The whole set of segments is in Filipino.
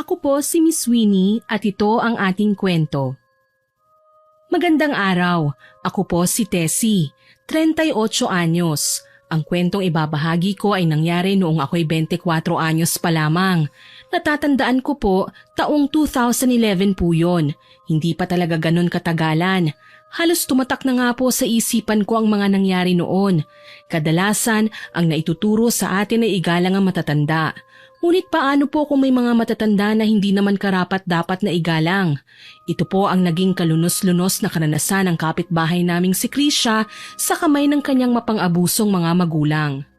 Ako po si Miss Winnie at ito ang ating kwento. Magandang araw, ako po si Tessie, 38 anyos. Ang kwentong ibabahagi ko ay nangyari noong ako'y 24 anyos pa lamang. Natatandaan ko po, taong 2011 po yun. Hindi pa talaga ganun katagalan. Halos tumatak na nga po sa isipan ko ang mga nangyari noon. Kadalasan, ang naituturo sa atin ay igalang ang matatanda. Ngunit paano po kung may mga matatanda na hindi naman karapat-dapat na igalang? Ito po ang naging kalunos-lunos na karanasan ng kapitbahay naming si Krisha sa kamay ng kanyang mapang-abusong mga magulang.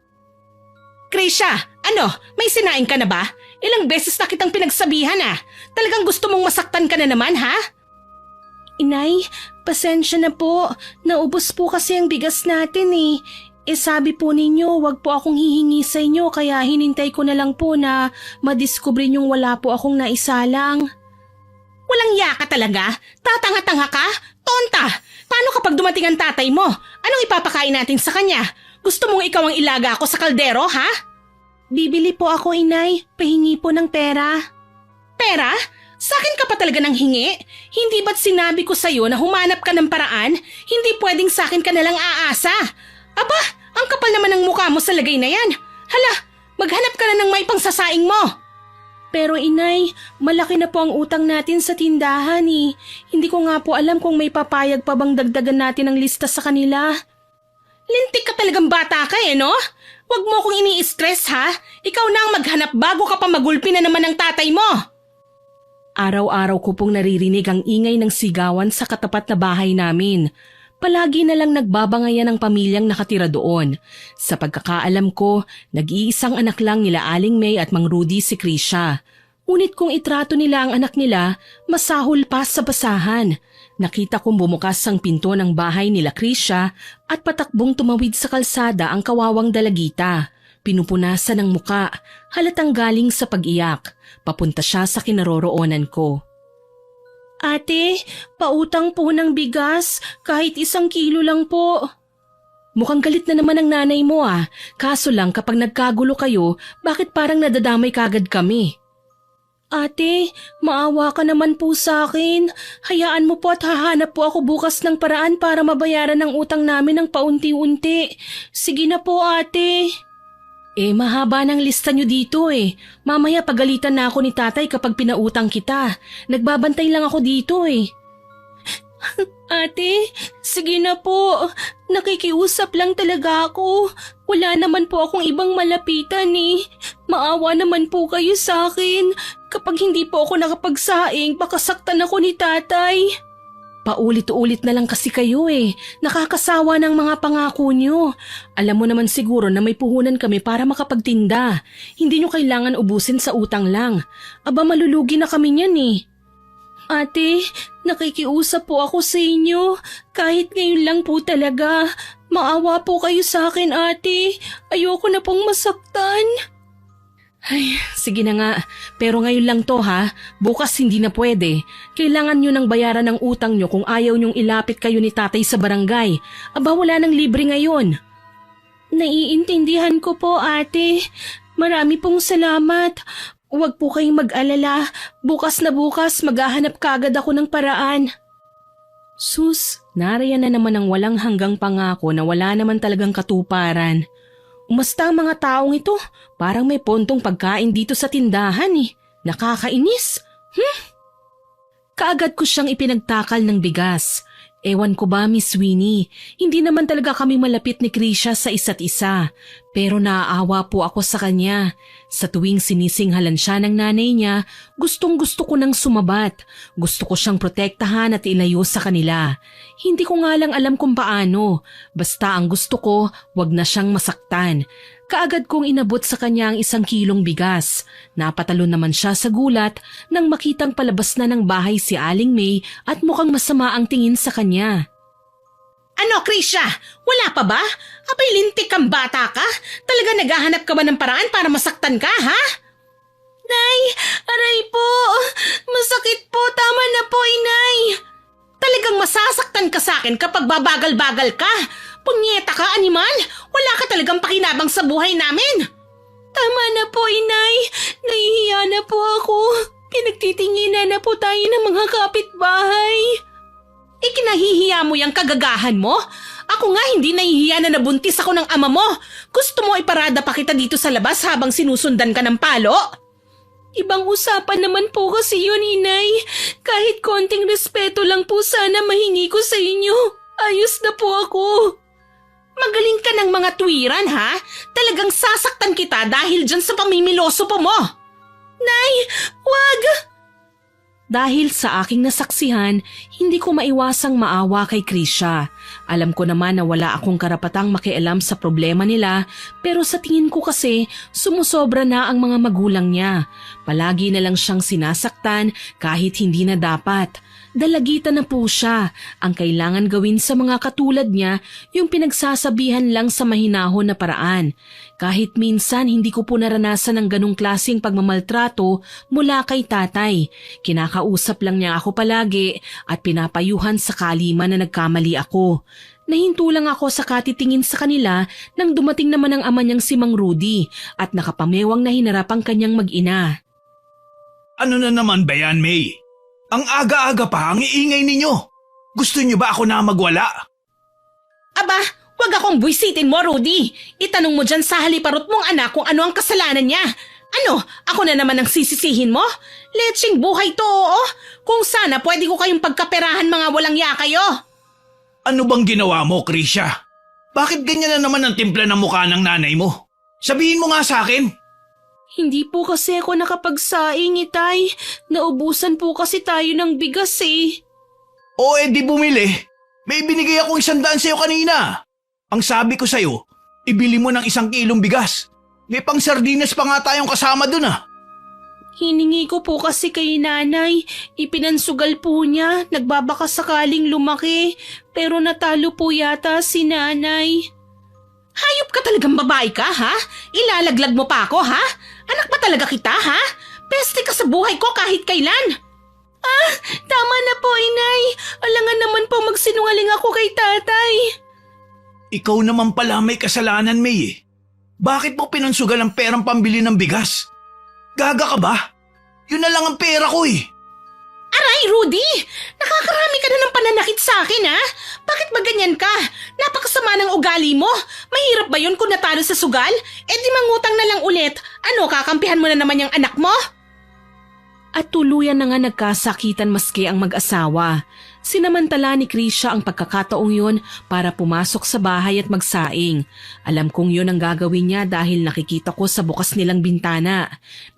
Krisha, ano? May sinaing ka na ba? Ilang beses na kitang pinagsabihan Talagang gusto mong masaktan ka na naman ha? Inay, pasensya na po. Naubos po kasi ang bigas natin eh. Sabi po ninyo, wag po akong hihingi sa inyo kaya hinintay ko na lang po na madiskubre niyong wala po akong naisalang. Walang iya ka talaga? Tatanga-tanga ka? Tonta! Paano kapag dumating ang tatay mo? Anong ipapakain natin sa kanya? Gusto mong ikaw ang ilaga ako sa kaldero, ha? Bibili po ako, inay. Pahingi po ng pera. Pera? Sa akin ka pa talaga nang hingi? Hindi ba't sinabi ko sa'yo na humanap ka ng paraan? Hindi pwedeng sa akin ka nalang aasa. Aba, ang kapal naman ng mukha mo sa lagay na yan. Hala, maghanap ka na ng may pangsasaing mo. Pero inay, malaki na po ang utang natin sa tindahan eh. Hindi ko nga po alam kung may papayag pa bang dagdagan natin ang lista sa kanila. Lintik ka talagang bata ka no? Huwag mo akong ini-stress ha. Ikaw na ang maghanap bago ka pa magulpi na naman ng tatay mo. Araw-araw ko pong naririnig ang ingay ng sigawan sa katapat na bahay namin. Palagi na lang nagbabangayan ang pamilyang nakatira doon. Sa pagkakaalam ko, nag-iisang anak lang nila Aling May at Mang Rudy si Krisha. Ngunit kung itrato nila ang anak nila, masahol pa sa basahan. Nakita kong bumukas ang pinto ng bahay nila Krisha at patakbong tumawid sa kalsada ang kawawang dalagita. Pinupunasan ng muka, halatang galing sa pag-iyak. Papunta siya sa kinaroroonan ko. Ate, pautang po ng bigas, kahit 1 kilo lang po. Mukhang galit na naman ang nanay mo Kaso lang kapag nagkagulo kayo, bakit parang nadadamay kagad kami? Ate, maawa ka naman po sa akin. Hayaan mo po at hahanap po ako bukas ng paraan para mabayaran ang utang namin ng paunti-unti. Sige na po ate. Mahaba ng lista nyo dito Mamaya pagalitan na ako ni tatay kapag pinautang kita. Nagbabantay lang ako dito Ate, sige na po. Nakikiusap lang talaga ako. Wala naman po akong ibang malapitan Maawa naman po kayo sa akin. Kapag hindi po ako nakapagsaing, baka saktan ako ni tatay. Paulit-ulit na lang kasi kayo Nakakasawa ng mga pangako nyo. Alam mo naman siguro na may puhunan kami para makapagtinda. Hindi nyo kailangan ubusin sa utang lang. Aba malulugi na kami niyan Ate, nakikiusap po ako sa inyo. Kahit ngayon lang po talaga. Maawa po kayo sa akin ate. Ayoko na pong masaktan. Ay, sige na nga. Pero ngayon lang to Bukas hindi na pwede. Kailangan nyo nang bayaran ng utang nyo kung ayaw nyong ilapit kayo ni tatay sa barangay. Aba wala nang libre ngayon. Naiintindihan ko po ate. Marami pong salamat. Huwag po kayong mag-alala. Bukas na bukas maghahanap kagad ako ng paraan. Sus, nariyan na naman ang walang hanggang pangako na wala naman talagang katuparan. Umasta ang mga taong ito, parang may pontong pagkain dito sa tindahan Nakakainis. Kaagad ko siyang ipinagtakal ng bigas. Ewan ko ba, Miss Winnie, hindi naman talaga kami malapit ni Krisha sa isa't isa. Pero naaawa po ako sa kanya. Sa tuwing sinisinghalan siya ng nanay niya, gustong-gusto ko nang sumabat. Gusto ko siyang protektahan at ilayo sa kanila. Hindi ko nga lang alam kung paano. Basta ang gusto ko, wag na siyang masaktan. Kaagad kong inabot sa kanya ang 1 kilong bigas. Napatalon naman siya sa gulat nang makitang palabas na ng bahay si Aling May at mukhang masama ang tingin sa kanya. Ano, Krisha? Wala pa ba? Abay lintik kang bata ka? Talaga naghahanap ka ba ng paraan para masaktan ka, ha? Nay, aray po. Masakit po. Tama na po, inay. Talagang masasaktan ka sa akin kapag babagal-bagal ka. Punyeta ka, animal! Wala ka talagang pakinabang sa buhay namin! Tama na po, inay. Nahihiya na po ako. Nagtitinginan na po tayo ng mga kapitbahay. Ikinahihiya mo yung kagagahan mo? Ako nga hindi nahihiya na nabuntis ako ng ama mo. Gusto mo iparada pa kita dito sa labas habang sinusundan ka ng palo? Ibang usapan naman po kasi yun, Inay. Kahit konting respeto lang po sana mahingi ko sa inyo. Ayos na po ako. Magaling ka ng mga tuwiran, ha? Talagang sasaktan kita dahil dyan sa pamimiloso po mo. Nay, wag! Dahil sa aking nasaksihan, hindi ko maiwasang maawa kay Krisha. Alam ko naman na wala akong karapatang makialam sa problema nila, pero sa tingin ko kasi sumusobra na ang mga magulang niya. Palagi na lang siyang sinasaktan kahit hindi na dapat. Dalagitan na po siya. Ang kailangan gawin sa mga katulad niya, yung pinagsasabihan lang sa mahinahon na paraan. Kahit minsan hindi ko po naranasan ng ganong klaseng pagmamaltrato mula kay tatay. Kinakausap lang niya ako palagi at pinapayuhan sa kaliman na nagkamali ako. Nahinto lang ako sa katitingin sa kanila nang dumating naman ang ama niyang si Mang Rudy at nakapamewang na hinarap ang kanyang mag-ina. Ano na naman ba yan, May? Ang aga-aga pa ang iingay ninyo. Gusto niyo ba ako na magwala? Aba, wag akong buwisitin mo, Rudy. Itanong mo dyan sa haliparot mong anak kung ano ang kasalanan niya. Ano, ako na naman ang sisisihin mo? Letseng buhay to, oo. Kung sana pwede ko kayong pagkaperahan mga walang ya kayo. Ano bang ginawa mo, Krisha? Bakit ganyan na naman ang timpla ng mukha ng nanay mo? Sabihin mo nga sa akin. Hindi po kasi ako nakapagsaing, Itay. Naubusan po kasi tayo ng bigas eh. O di bumili. May binigay akong 100 sa'yo kanina. Ang sabi ko sa'yo, ibili mo ng 1 kilong bigas. May pang sardinas pa nga tayong kasama dun ah. Hiningi ko po kasi kay nanay. Ipinansugal po niya. Nagbabaka sakaling lumaki. Pero natalo po yata si nanay. Hayop ka talagang babae ka, ha? Ilalaglag mo pa ako, ha? Anak ba talaga kita, ha? Peste ka sa buhay ko kahit kailan. Ah, tama na po, Inay. Alangan naman po magsinungaling ako kay tatay. Ikaw naman pala may kasalanan, May eh. Bakit mo pinansugal ang perang pambili ng bigas? Gaga ka ba? Yun na lang ang pera ko eh. Aray, Rudy! Nakakarami ka na ng pananakit sa akin, ha? Bakit ba ganyan ka? Napakasama ng ugali mo. Mahirap ba yun kung natalo sa sugal? Di mangutang na lang ulit. Ano, kakampihan mo na naman yung anak mo? At tuluyan na nga nagkasakitan maski ang mag-asawa. Sinamantala ni Krisha ang pagkakataong yun para pumasok sa bahay at magsaing. Alam kong yun ang gagawin niya dahil nakikita ko sa bukas nilang bintana.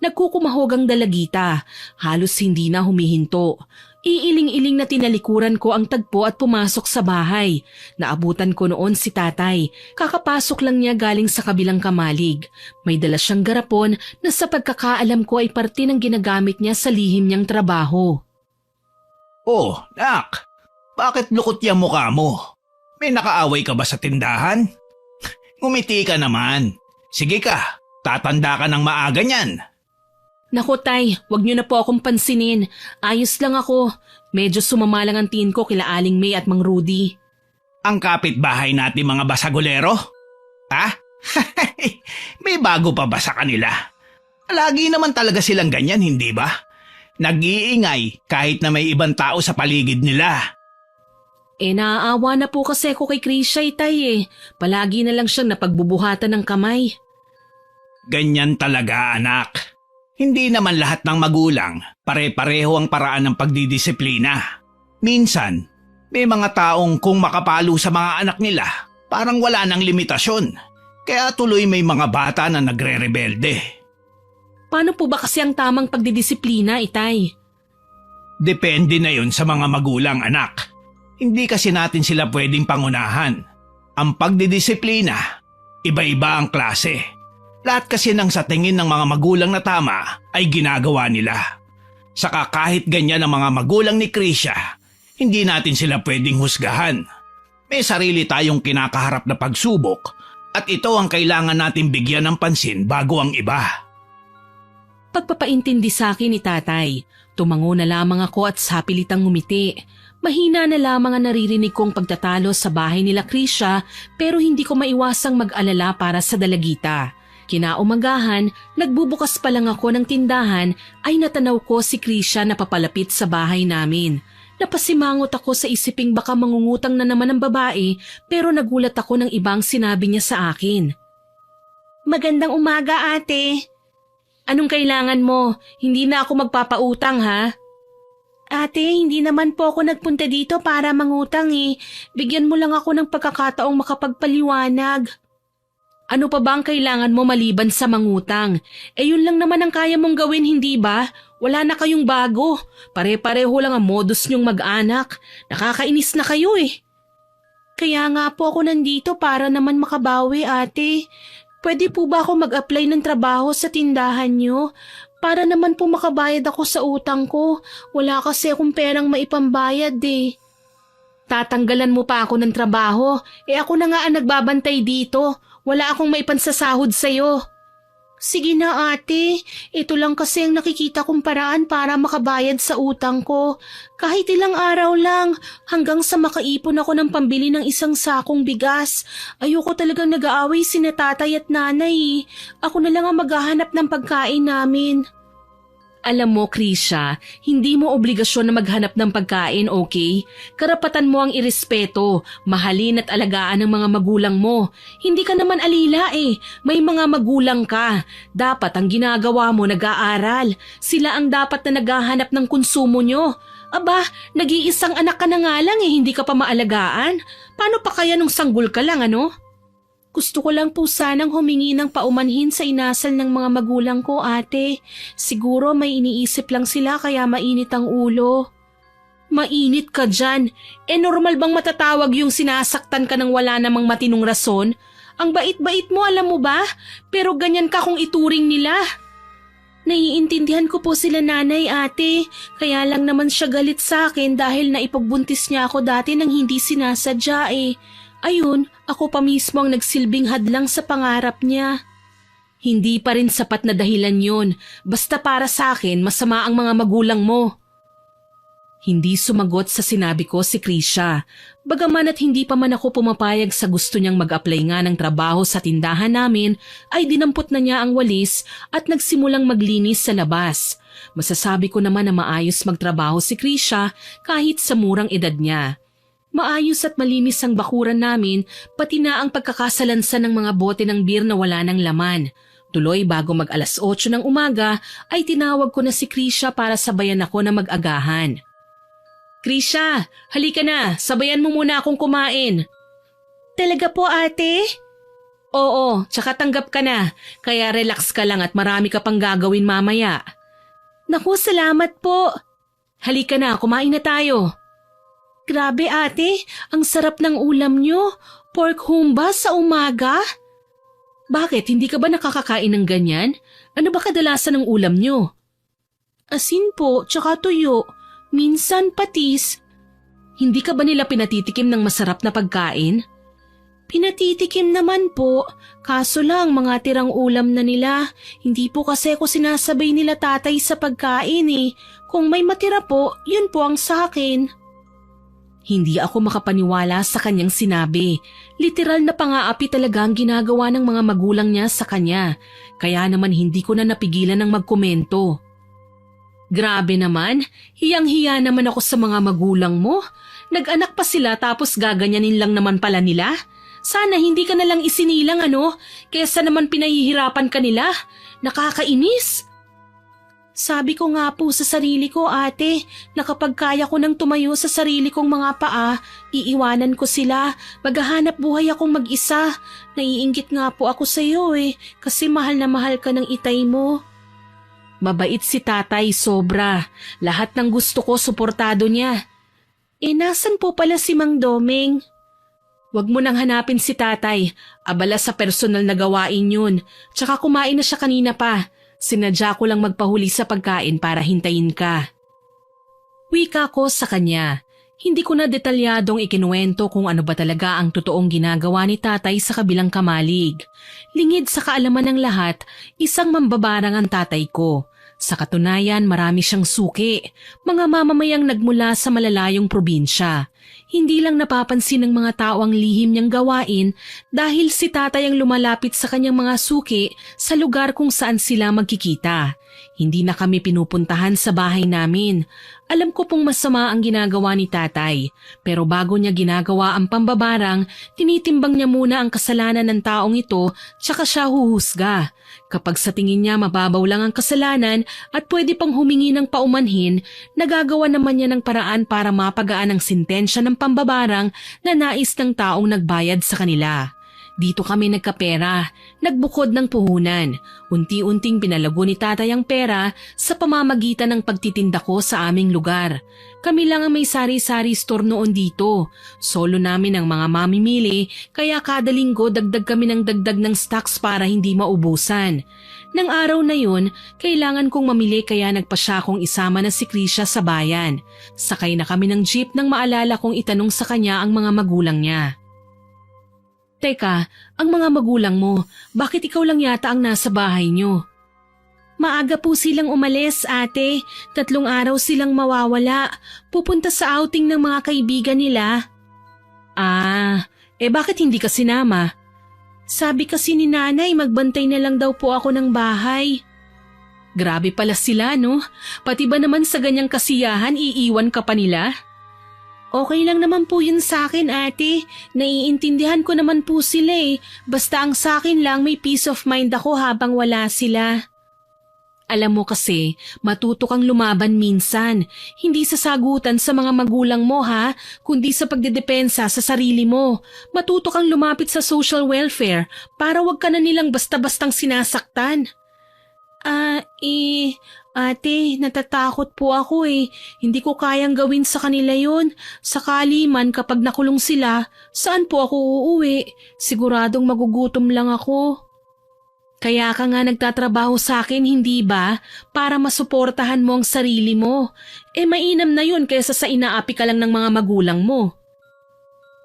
Nagkukumahog ang dalagita. Halos hindi na humihinto. Iiling-iling na tinalikuran ko ang tagpo at pumasok sa bahay. Naabutan ko noon si tatay. Kakapasok lang niya galing sa kabilang kamalig. May dala siyang garapon na sa pagkakaalam ko ay parte ng ginagamit niya sa lihim niyang trabaho. Oh, nak. Bakit lukot yung mukha mo? May nakaaway ka ba sa tindahan? Ngumiti ka naman. Sige ka, tatanda ka ng maaga niyan. Naku tay, wag niyo na po akong pansinin. Ayos lang ako. Medyo sumama lang ang tingin ko kila Aling May at Mang Rudy. Ang kapitbahay natin mga basagulero? Ha? May bago pa ba sa kanila? Lagi naman talaga silang ganyan, hindi ba? Nag-iingay kahit na may ibang tao sa paligid nila. Naaawa na po kasi ako kay Krisha tay eh. Palagi na lang siyang napagbubuhatan ng kamay. Ganyan talaga, anak. Hindi naman lahat ng magulang pare-pareho ang paraan ng pagdidisiplina. Minsan, may mga taong kung makapalo sa mga anak nila, parang wala nang limitasyon. Kaya tuloy may mga bata na nagre-rebelde. Paano po ba kasi ang tamang pagdidisiplina, itay? Depende na yun sa mga magulang, anak. Hindi kasi natin sila pwedeng pangunahan. Ang pagdidisiplina, iba-iba ang klase. Lahat kasi ng sa tingin ng mga magulang na tama ay ginagawa nila. Saka kahit ganyan ang mga magulang ni Krisha, hindi natin sila pwedeng husgahan. May sarili tayong kinakaharap na pagsubok at ito ang kailangan natin bigyan ng pansin bago ang iba. Pagpapaintindi sa akin ni tatay, tumango na lamang ako at sapilitang ngumiti. Mahina na lamang ang naririnig kong pagtatalo sa bahay nila Krisha pero hindi ko maiwasang mag-alala para sa dalagita. Kinaumagahan, nagbubukas pa lang ako ng tindahan ay natanaw ko si Krisha na papalapit sa bahay namin. Napasimangot ako sa isiping baka mangungutang na naman ang babae pero nagulat ako ng ibang sinabi niya sa akin. Magandang umaga, ate. Anong kailangan mo? Hindi na ako magpapautang ha? Ate, hindi naman po ako nagpunta dito para mangutang eh. Bigyan mo lang ako ng pagkakataong makapagpaliwanag. Ano pa ba ang kailangan mo maliban sa mangutang? Yun lang naman ang kaya mong gawin, hindi ba? Wala na kayong bago. Pare-pareho lang ang modus niyong mag-anak. Nakakainis na kayo eh. Kaya nga po ako nandito para naman makabawi, ate. Pwede po ba ako mag-apply ng trabaho sa tindahan niyo? Para naman po makabayad ako sa utang ko. Wala kasi akong perang maipambayad eh. Tatanggalan mo pa ako ng trabaho. Ako na nga ang nagbabantay dito. Wala akong maipansasahod sa'yo. Sige na ate, ito lang kasi ang nakikita kong paraan para makabayad sa utang ko. Kahit ilang araw lang, hanggang sa makaipon ako ng pambili ng isang sakong bigas. Ayoko talagang nag-aaway sina tatay at nanay. Ako na lang ang maghahanap ng pagkain namin. Alam mo, Krisha, hindi mo obligasyon na maghanap ng pagkain, okay? Karapatan mo ang irespeto, mahalin at alagaan ng mga magulang mo. Hindi ka naman alila eh, may mga magulang ka. Dapat ang ginagawa mo nag-aaral. Sila ang dapat na naghahanap ng konsumo nyo. Aba, nag-iisang anak ka na nga lang eh, hindi ka pa maalagaan. Paano pa kaya nung sanggol ka lang, ano? Gusto ko lang po sanang humingi ng paumanhin sa inasal ng mga magulang ko, ate. Siguro may iniisip lang sila kaya mainit ang ulo. Mainit ka dyan. Normal bang matatawag yung sinasaktan ka ng wala namang matinong rason? Ang bait-bait mo, alam mo ba? Pero ganyan ka kung ituring nila. Naiintindihan ko po sila nanay, ate. Kaya lang naman siya galit sa akin dahil naipagbuntis niya ako dati nang hindi sinasadya eh. Ayun, ako pa mismo ang nagsilbing hadlang sa pangarap niya. Hindi pa rin sapat na dahilan yun. Basta para sa akin, masama ang mga magulang mo. Hindi sumagot sa sinabi ko si Krisha. Bagaman at hindi pa man ako pumapayag sa gusto niyang mag-apply nga ng trabaho sa tindahan namin, ay dinampot na niya ang walis at nagsimulang maglinis sa labas. Masasabi ko naman na maayos magtrabaho si Krisha kahit sa murang edad niya. Maayos at malinis ang bakuran namin, pati na ang pagkakasalansan ng mga bote ng beer na wala ng laman. Tuloy bago mag 8:00 ng umaga ay tinawag ko na si Krisha para sabayan ako na mag-agahan. Krisha, halika na, sabayan mo muna akong kumain. Talaga po ate? Oo, tsaka tanggap ka na, kaya relax ka lang at marami ka pang gagawin mamaya. Naku, salamat po. Halika na, kumain na tayo. Grabe ate, ang sarap ng ulam nyo. Pork humba sa umaga? Bakit, hindi ka ba nakakakain ng ganyan? Ano ba kadalasan ng ulam nyo? Asin po, tsaka tuyo. Minsan patis. Hindi ka ba nila pinatitikim ng masarap na pagkain? Pinatitikim naman po, kaso lang mga tirang ulam na nila. Hindi po kasi ako sinasabay nila tatay sa pagkain eh. Kung may matira po, yun po ang sa akin. Hindi ako makapaniwala sa kanyang sinabi. Literal na pang-aapi talaga ang ginagawa ng mga magulang niya sa kanya. Kaya naman hindi ko na napigilan ng magkomento. Grabe naman, hiyang-hiya naman ako sa mga magulang mo. Nag-anak pa sila tapos gaganyanin lang naman pala nila. Sana hindi ka na lang isinilang kesa naman pinahihirapan ka nila. Nakakainis. Sabi ko nga po sa sarili ko ate, na kapag kaya ko nang tumayo sa sarili kong mga paa, iiwanan ko sila, maghahanap buhay akong mag-isa. Naiinggit nga po ako sa iyo kasi mahal na mahal ka ng itay mo. Mabait si tatay, sobra. Lahat ng gusto ko suportado niya. Nasan po pala si Mang Doming? Huwag mo nang hanapin si tatay, abala sa personal na gawain yun. Tsaka kumain na siya kanina pa. Sinadya ko lang magpahuli sa pagkain para hintayin ka. Wika ko sa kanya. Hindi ko na detalyadong ikinuwento kung ano ba talaga ang totoong ginagawa ni tatay sa kabilang kamalig. Lingid sa kaalaman ng lahat, isang mambabarang ang tatay ko. Sa katunayan, marami siyang suki, mga mamamayang nagmula sa malalayong probinsya. Hindi lang napapansin ng mga tao ang lihim niyang gawain dahil si tatay ang lumalapit sa kanyang mga suki sa lugar kung saan sila magkikita. Hindi na kami pinupuntahan sa bahay namin. Alam ko pong masama ang ginagawa ni tatay, pero bago niya ginagawa ang pambabarang, tinitimbang niya muna ang kasalanan ng taong ito tsaka siya huhusga. Kapag sa tingin niya mababaw lang ang kasalanan at pwede pang humingi ng paumanhin, nagagawa naman niya ng paraan para mapagaan ang sintensya ng pambabarang na nais ng taong nagbayad sa kanila. Dito kami nagkapera, nagbukod ng puhunan. Unti-unting pinalago ni tatay ang pera sa pamamagitan ng pagtitinda ko sa aming lugar. Kami lang ang may sari-sari store noon dito. Solo namin ang mga mamimili kaya kada linggo dagdag kami ng dagdag ng stocks para hindi maubusan. Nang araw na yun, kailangan kong mamili kaya nagpa siya kong isama na si Krisha sa bayan. Sakay na kami ng jeep nang maalala kong itanong sa kanya ang mga magulang niya. Teka, ang mga magulang mo, bakit ikaw lang yata ang nasa bahay niyo? Maaga po silang umalis, ate. 3 araw silang mawawala. Pupunta sa outing ng mga kaibigan nila. Bakit hindi ka sinama? Sabi kasi ni nanay magbantay na lang daw po ako ng bahay. Grabe pala sila, no? Pati ba naman sa ganyang kasiyahan iiwan ka pa nila? Okay lang naman po yun sa akin, ate. Naiintindihan ko naman po sila eh. Basta ang sa akin lang may peace of mind ako habang wala sila. Alam mo kasi, matuto kang lumaban minsan. Hindi sa sagutan sa mga magulang mo ha, kundi sa pagdedepensa sa sarili mo. Matuto kang lumapit sa social welfare para wag ka na nilang basta-bastang sinasaktan. Ate, natatakot po ako eh. Hindi ko kayang gawin sa kanila yon. Sakali man kapag nakulong sila, saan po ako uuwi? Siguradong magugutom lang ako. Kaya ka nga nagtatrabaho sa akin, hindi ba? Para masuportahan mo ang sarili mo. Mainam na yun kaysa sa inaapi ka lang ng mga magulang mo.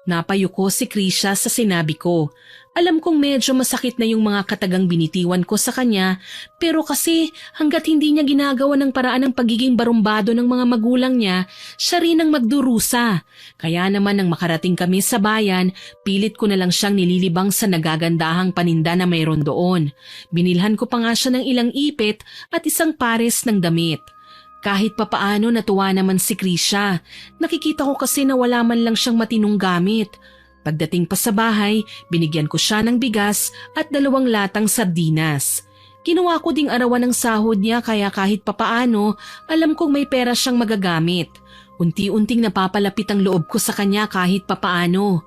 Napayuko si Krisha sa sinabi ko. Alam kong medyo masakit na yung mga katagang binitiwan ko sa kanya, pero kasi hanggat hindi niya ginagawa ng paraan ng pagiging barumbado ng mga magulang niya, siya rin ang magdurusa. Kaya naman nang makarating kami sa bayan, pilit ko na lang siyang nililibang sa nagagandahang paninda na mayroon doon. Binilhan ko pa nga siya ng ilang ipit at isang pares ng damit. Kahit papaano natuwa naman si Krisha. Nakikita ko kasi na wala man lang siyang matinong gamit. Pagdating pa sa bahay, binigyan ko siya ng bigas at 2 latang sardinas. Ginawa ko ding arawan ng sahod niya kaya kahit papaano, alam kong may pera siyang magagamit. Unti-unting napapalapit ang loob ko sa kanya kahit papaano.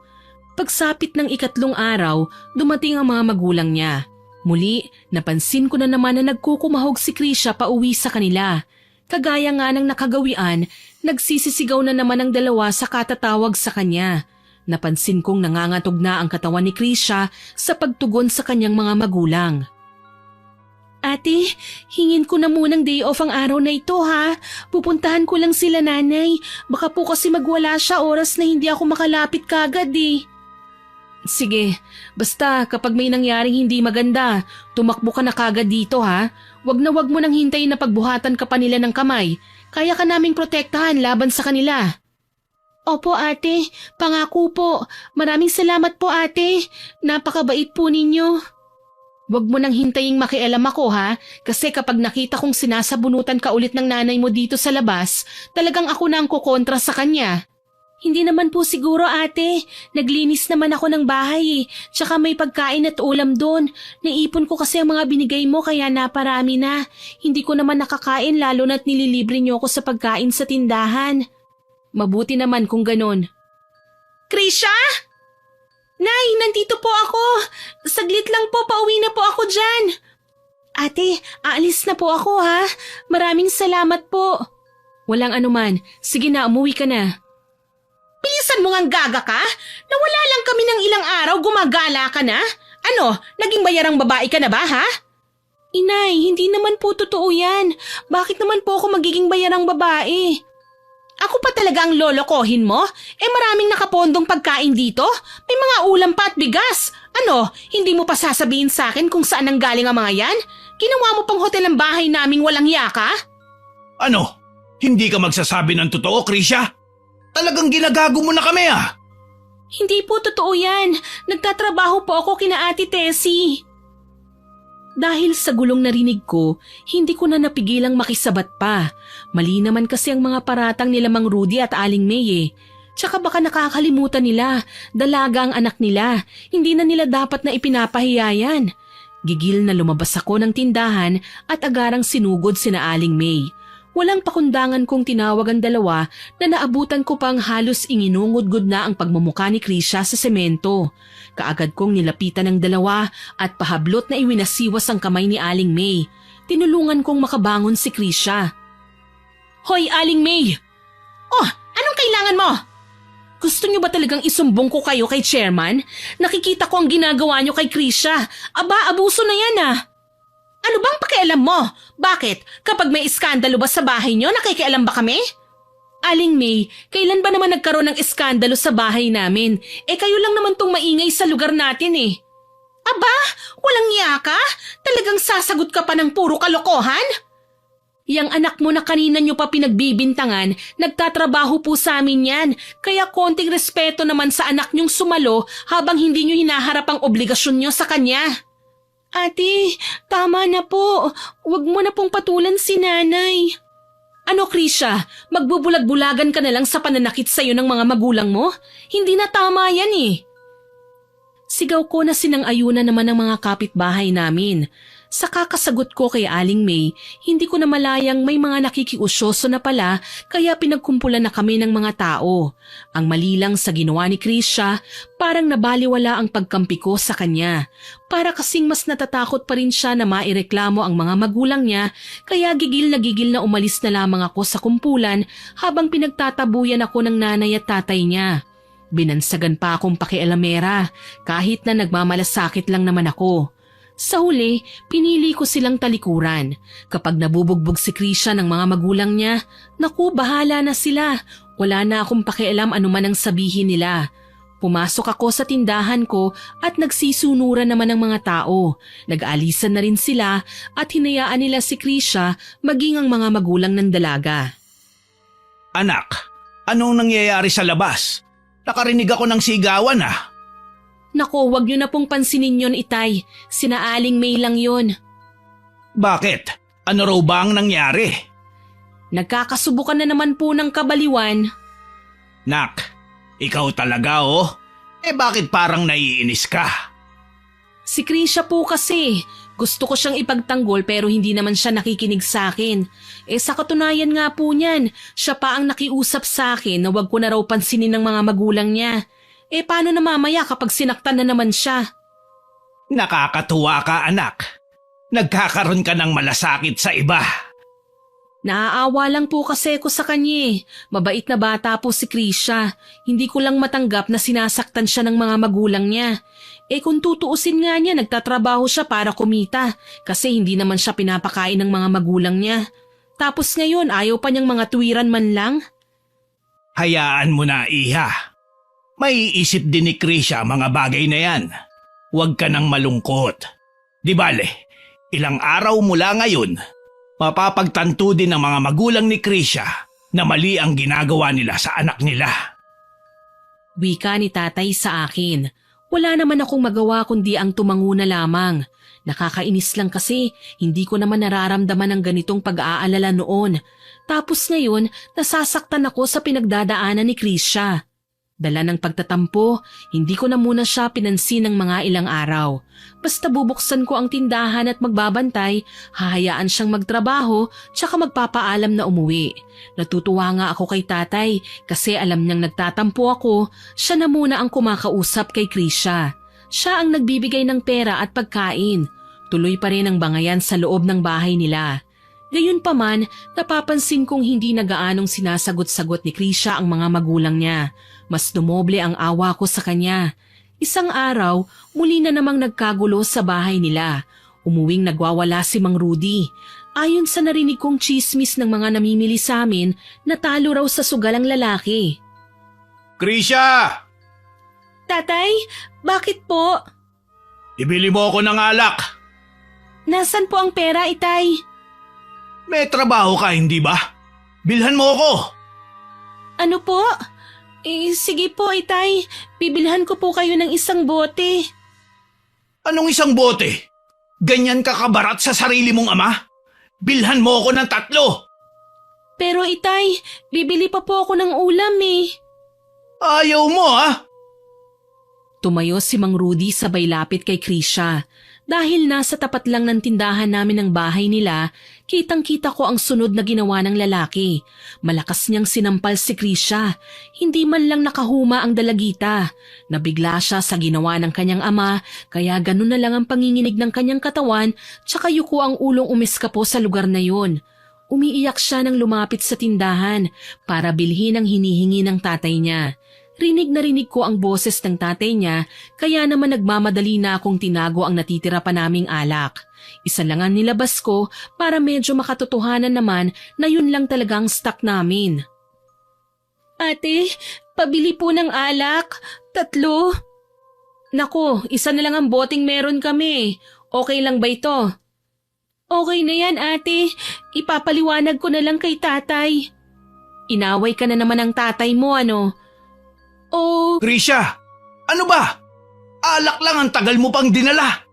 Pagsapit ng 3 araw, dumating ang mga magulang niya. Muli, napansin ko na naman na nagkukumahog si Krisha pauwi sa kanila. Kagaya nga ng nakagawian, nagsisisigaw na naman ang 2 sa katatawag sa kanya. Napansin kong nangangatog na ang katawan ni Krisha sa pagtugon sa kanyang mga magulang. Ate, hingin ko na munang day off ang araw na ito ha. Pupuntahan ko lang sila nanay. Baka po kasi magwala siya oras na hindi ako makalapit kagad eh. Sige, basta kapag may nangyaring hindi maganda, tumakbo ka na kagad dito ha. Wag na wag mo nang hintayin na pagbuhatan ka pa nila ng kamay. Kaya ka naming protektahan laban sa kanila. Opo ate, pangako po. Maraming salamat po ate. Napakabait po ninyo. Huwag mo nang hintaying makialam ako ha, kasi kapag nakita kong sinasabunutan ka ulit ng nanay mo dito sa labas, talagang ako na ang kukontra sa kanya. Hindi naman po siguro ate, naglinis naman ako ng bahay tsaka may pagkain at ulam doon. Naipon ko kasi ang mga binigay mo kaya naparami na. Hindi ko naman nakakain lalo na't nililibre niyo ako sa pagkain sa tindahan. Mabuti naman kung ganon. Krisha? Nay, nandito po ako. Saglit lang po, pauwi na po ako dyan. Ate, aalis na po ako ha. Maraming salamat po. Walang anuman. Sige na, umuwi ka na. Bilisan mo ngang gaga ka? Nawala lang kami ng ilang araw, gumagala ka na? Ano, naging bayarang babae ka na ba ha? Inay, hindi naman po totoo yan. Bakit naman po ako magiging bayarang babae? Ako pa talaga ang lolokohin mo? Maraming nakapondong pagkain dito. May mga ulam pa at bigas. Ano, hindi mo pa sasabihin sa akin kung saan nanggaling ang mga yan? Ginawa mo pang hotel ang bahay naming walang yaka? Ano? Hindi ka magsasabi ng totoo, Krisha? Talagang ginagago mo na kami ah. Hindi po totoo yan. Nagtatrabaho po ako kina Ate Tessie. Dahil sa gulong narinig ko, hindi ko na napigilang makisabat pa. Mali naman kasi ang mga paratang nila Mang Rudy at Aling May eh. Tsaka baka nakakalimutan nila, dalaga ang anak nila, hindi na nila dapat na ipinapahiya yan. Gigil na lumabas ako ng tindahan at agarang sinugod sina Aling May. Walang pakundangan kong tinawag ang dalawa na naabutan ko pang halos inginungudgod na ang pagmumukha ni Krisha sa semento. Kaagad kong nilapitan ng dalawa at pahablot na iwinasiwas ang kamay ni Aling May. Tinulungan kong makabangon si Krisha. Hoy, Aling May! Oh, anong kailangan mo? Gusto niyo ba talagang isumbong ko kayo kay chairman? Nakikita ko ang ginagawa niyo kay Krisha. Aba, abuso na yan ah. Ano bang pakialam mo? Bakit? Kapag may iskandalo ba sa bahay niyo, nakikialam ba kami? Aling May, kailan ba naman nagkaroon ng iskandalo sa bahay namin? Kayo lang naman tong maingay sa lugar natin eh. Aba, walang niya ka? Talagang sasagot ka pa ng puro kalokohan? Yang anak mo na kanina nyo pa pinagbibintangan, nagtatrabaho po sa amin yan. Kaya konting respeto naman sa anak nyong sumalo habang hindi nyo hinaharap ang obligasyon nyo sa kanya. Ate, tama na po. Huwag mo na pong patulan si nanay. Ano, Krisha? Magbubulag-bulagan ka na lang sa pananakit sa'yo ng mga magulang mo? Hindi na tama yan eh. Sigaw ko na sinang-ayunan naman ng mga kapitbahay namin. Sa kakasagot ko kay Aling May, hindi ko na malayang may mga nakikiusyoso na pala kaya pinagkumpulan na kami ng mga tao. Ang mali lang sa ginawa ni Krisha, parang nabaliwala ang pagkampi ko sa kanya. Para kasing mas natatakot pa rin siya na maireklamo ang mga magulang niya kaya gigil na umalis na lamang ako sa kumpulan habang pinagtatabuyan ako ng nanay at tatay niya. Binansagan pa akong pakialamera kahit na nagmamalasakit lang naman ako. Sa huli, pinili ko silang talikuran. Kapag nabubugbog si Krisha ng mga magulang niya, naku, bahala na sila. Wala na akong pakialam anuman ang sabihin nila. Pumasok ako sa tindahan ko at nagsisunuran naman ng mga tao. Nag-alisan na rin sila at hinayaan nila si Krisha maging ang mga magulang ng dalaga. Anak, anong nangyayari sa labas? Nakarinig ako ng sigawan ah. Nako, wag niyo na pong pansinin yon, Itay. Sina Aling May lang yon. Bakit? Ano raw ba ang nangyari? Nagkakasubukan na naman po ng kabaliwan. Nak, ikaw talaga oh. Bakit parang naiinis ka? Si Krisha po kasi. Gusto ko siyang ipagtanggol pero hindi naman siya nakikinig sa akin. Sa katunayan nga po niyan, siya pa ang nakiusap sa akin na wag ko na raw pansinin ng mga magulang niya. Paano na mamaya kapag sinaktan na naman siya? Nakakatuwa ka anak. Nagkakaroon ka ng malasakit sa iba. Naaawa lang po kasi ko sa kanya. Mabait na bata po si Krisha. Hindi ko lang matanggap na sinasaktan siya ng mga magulang niya. Kung tutuusin nga niya, nagtatrabaho siya para kumita kasi hindi naman siya pinapakain ng mga magulang niya. Tapos ngayon ayaw pa niyang mga tuwiran man lang. Hayaan mo na, Iha. May isip din ni Krisha mga bagay na yan. Huwag ka nang malungkot. Di bale, ilang araw mula ngayon, mapapagtanto din ng mga magulang ni Krisha na mali ang ginagawa nila sa anak nila. Wika ni tatay sa akin. Wala naman akong magawa kundi ang tumango na lamang. Nakakainis lang kasi hindi ko naman nararamdaman ang ganitong pag-aalala noon. Tapos ngayon, nasasaktan ako sa pinagdadaanan ni Krisha. Dala ng pagtatampo, hindi ko na muna siya pinansin ng mga ilang araw. Basta bubuksan ko ang tindahan at magbabantay, hahayaan siyang magtrabaho tsaka magpapaalam na umuwi. Natutuwa nga ako kay tatay kasi alam niyang nagtatampo ako, siya na muna ang kumakausap kay Krisha. Siya ang nagbibigay ng pera at pagkain. Tuloy pa rin ang bangayan sa loob ng bahay nila. Gayunpaman, napapansin kong hindi na gaanong sinasagot-sagot ni Krisha ang mga magulang niya. Mas dumoble ang awa ko sa kanya. Isang araw, muli na namang nagkagulo sa bahay nila. Umuwing nagwawala si Mang Rudy. Ayon sa narinig kong chismis ng mga namimili sa amin, natalo raw sa sugal ang lalaki. Krisha! Tatay, bakit po? Ibili mo ako ng alak. Nasaan po ang pera, Itay? May trabaho ka, hindi ba? Bilhan mo ako. Ano po? Sige po, Itay. Bibilhan ko po kayo ng isang bote. Anong isang bote? Ganyan ka kabarat sa sarili mong ama? Bilhan mo ako ng 3. Pero Itay, bibili pa po ako ng ulam eh. Ayaw mo ha? Tumayo si Mang Rudy sabay lapit kay Krisha. Dahil nasa tapat lang ng tindahan namin ng bahay nila, kitang-kita ko ang sunod na ginawa ng lalaki. Malakas niyang sinampal si Krisha. Hindi man lang nakahuma ang dalagita. Nabigla siya sa ginawa ng kanyang ama, kaya ganun na lang ang panginginig ng kanyang katawan, tsaka yuko ang ulong umiskapo sa lugar na yun. Umiiyak siya nang lumapit sa tindahan para bilhin ang hinihingi ng tatay niya. Rinig na rinig ko ang boses ng tatay niya, kaya naman nagmamadali na akong tinago ang natitira pa naming alak. Isa lang ang nilabas ko para medyo makatotohanan naman na yun lang talaga ang stock namin. Ate, pabili po ng alak. 3. Nako, isa na lang ang boteng meron kami. Okay lang ba ito? Okay na yan, ate. Ipapaliwanag ko na lang kay tatay. Inaway ka na naman ng tatay mo, ano? Oh, Krisha, ano ba? Alak lang ang tagal mo pang dinala.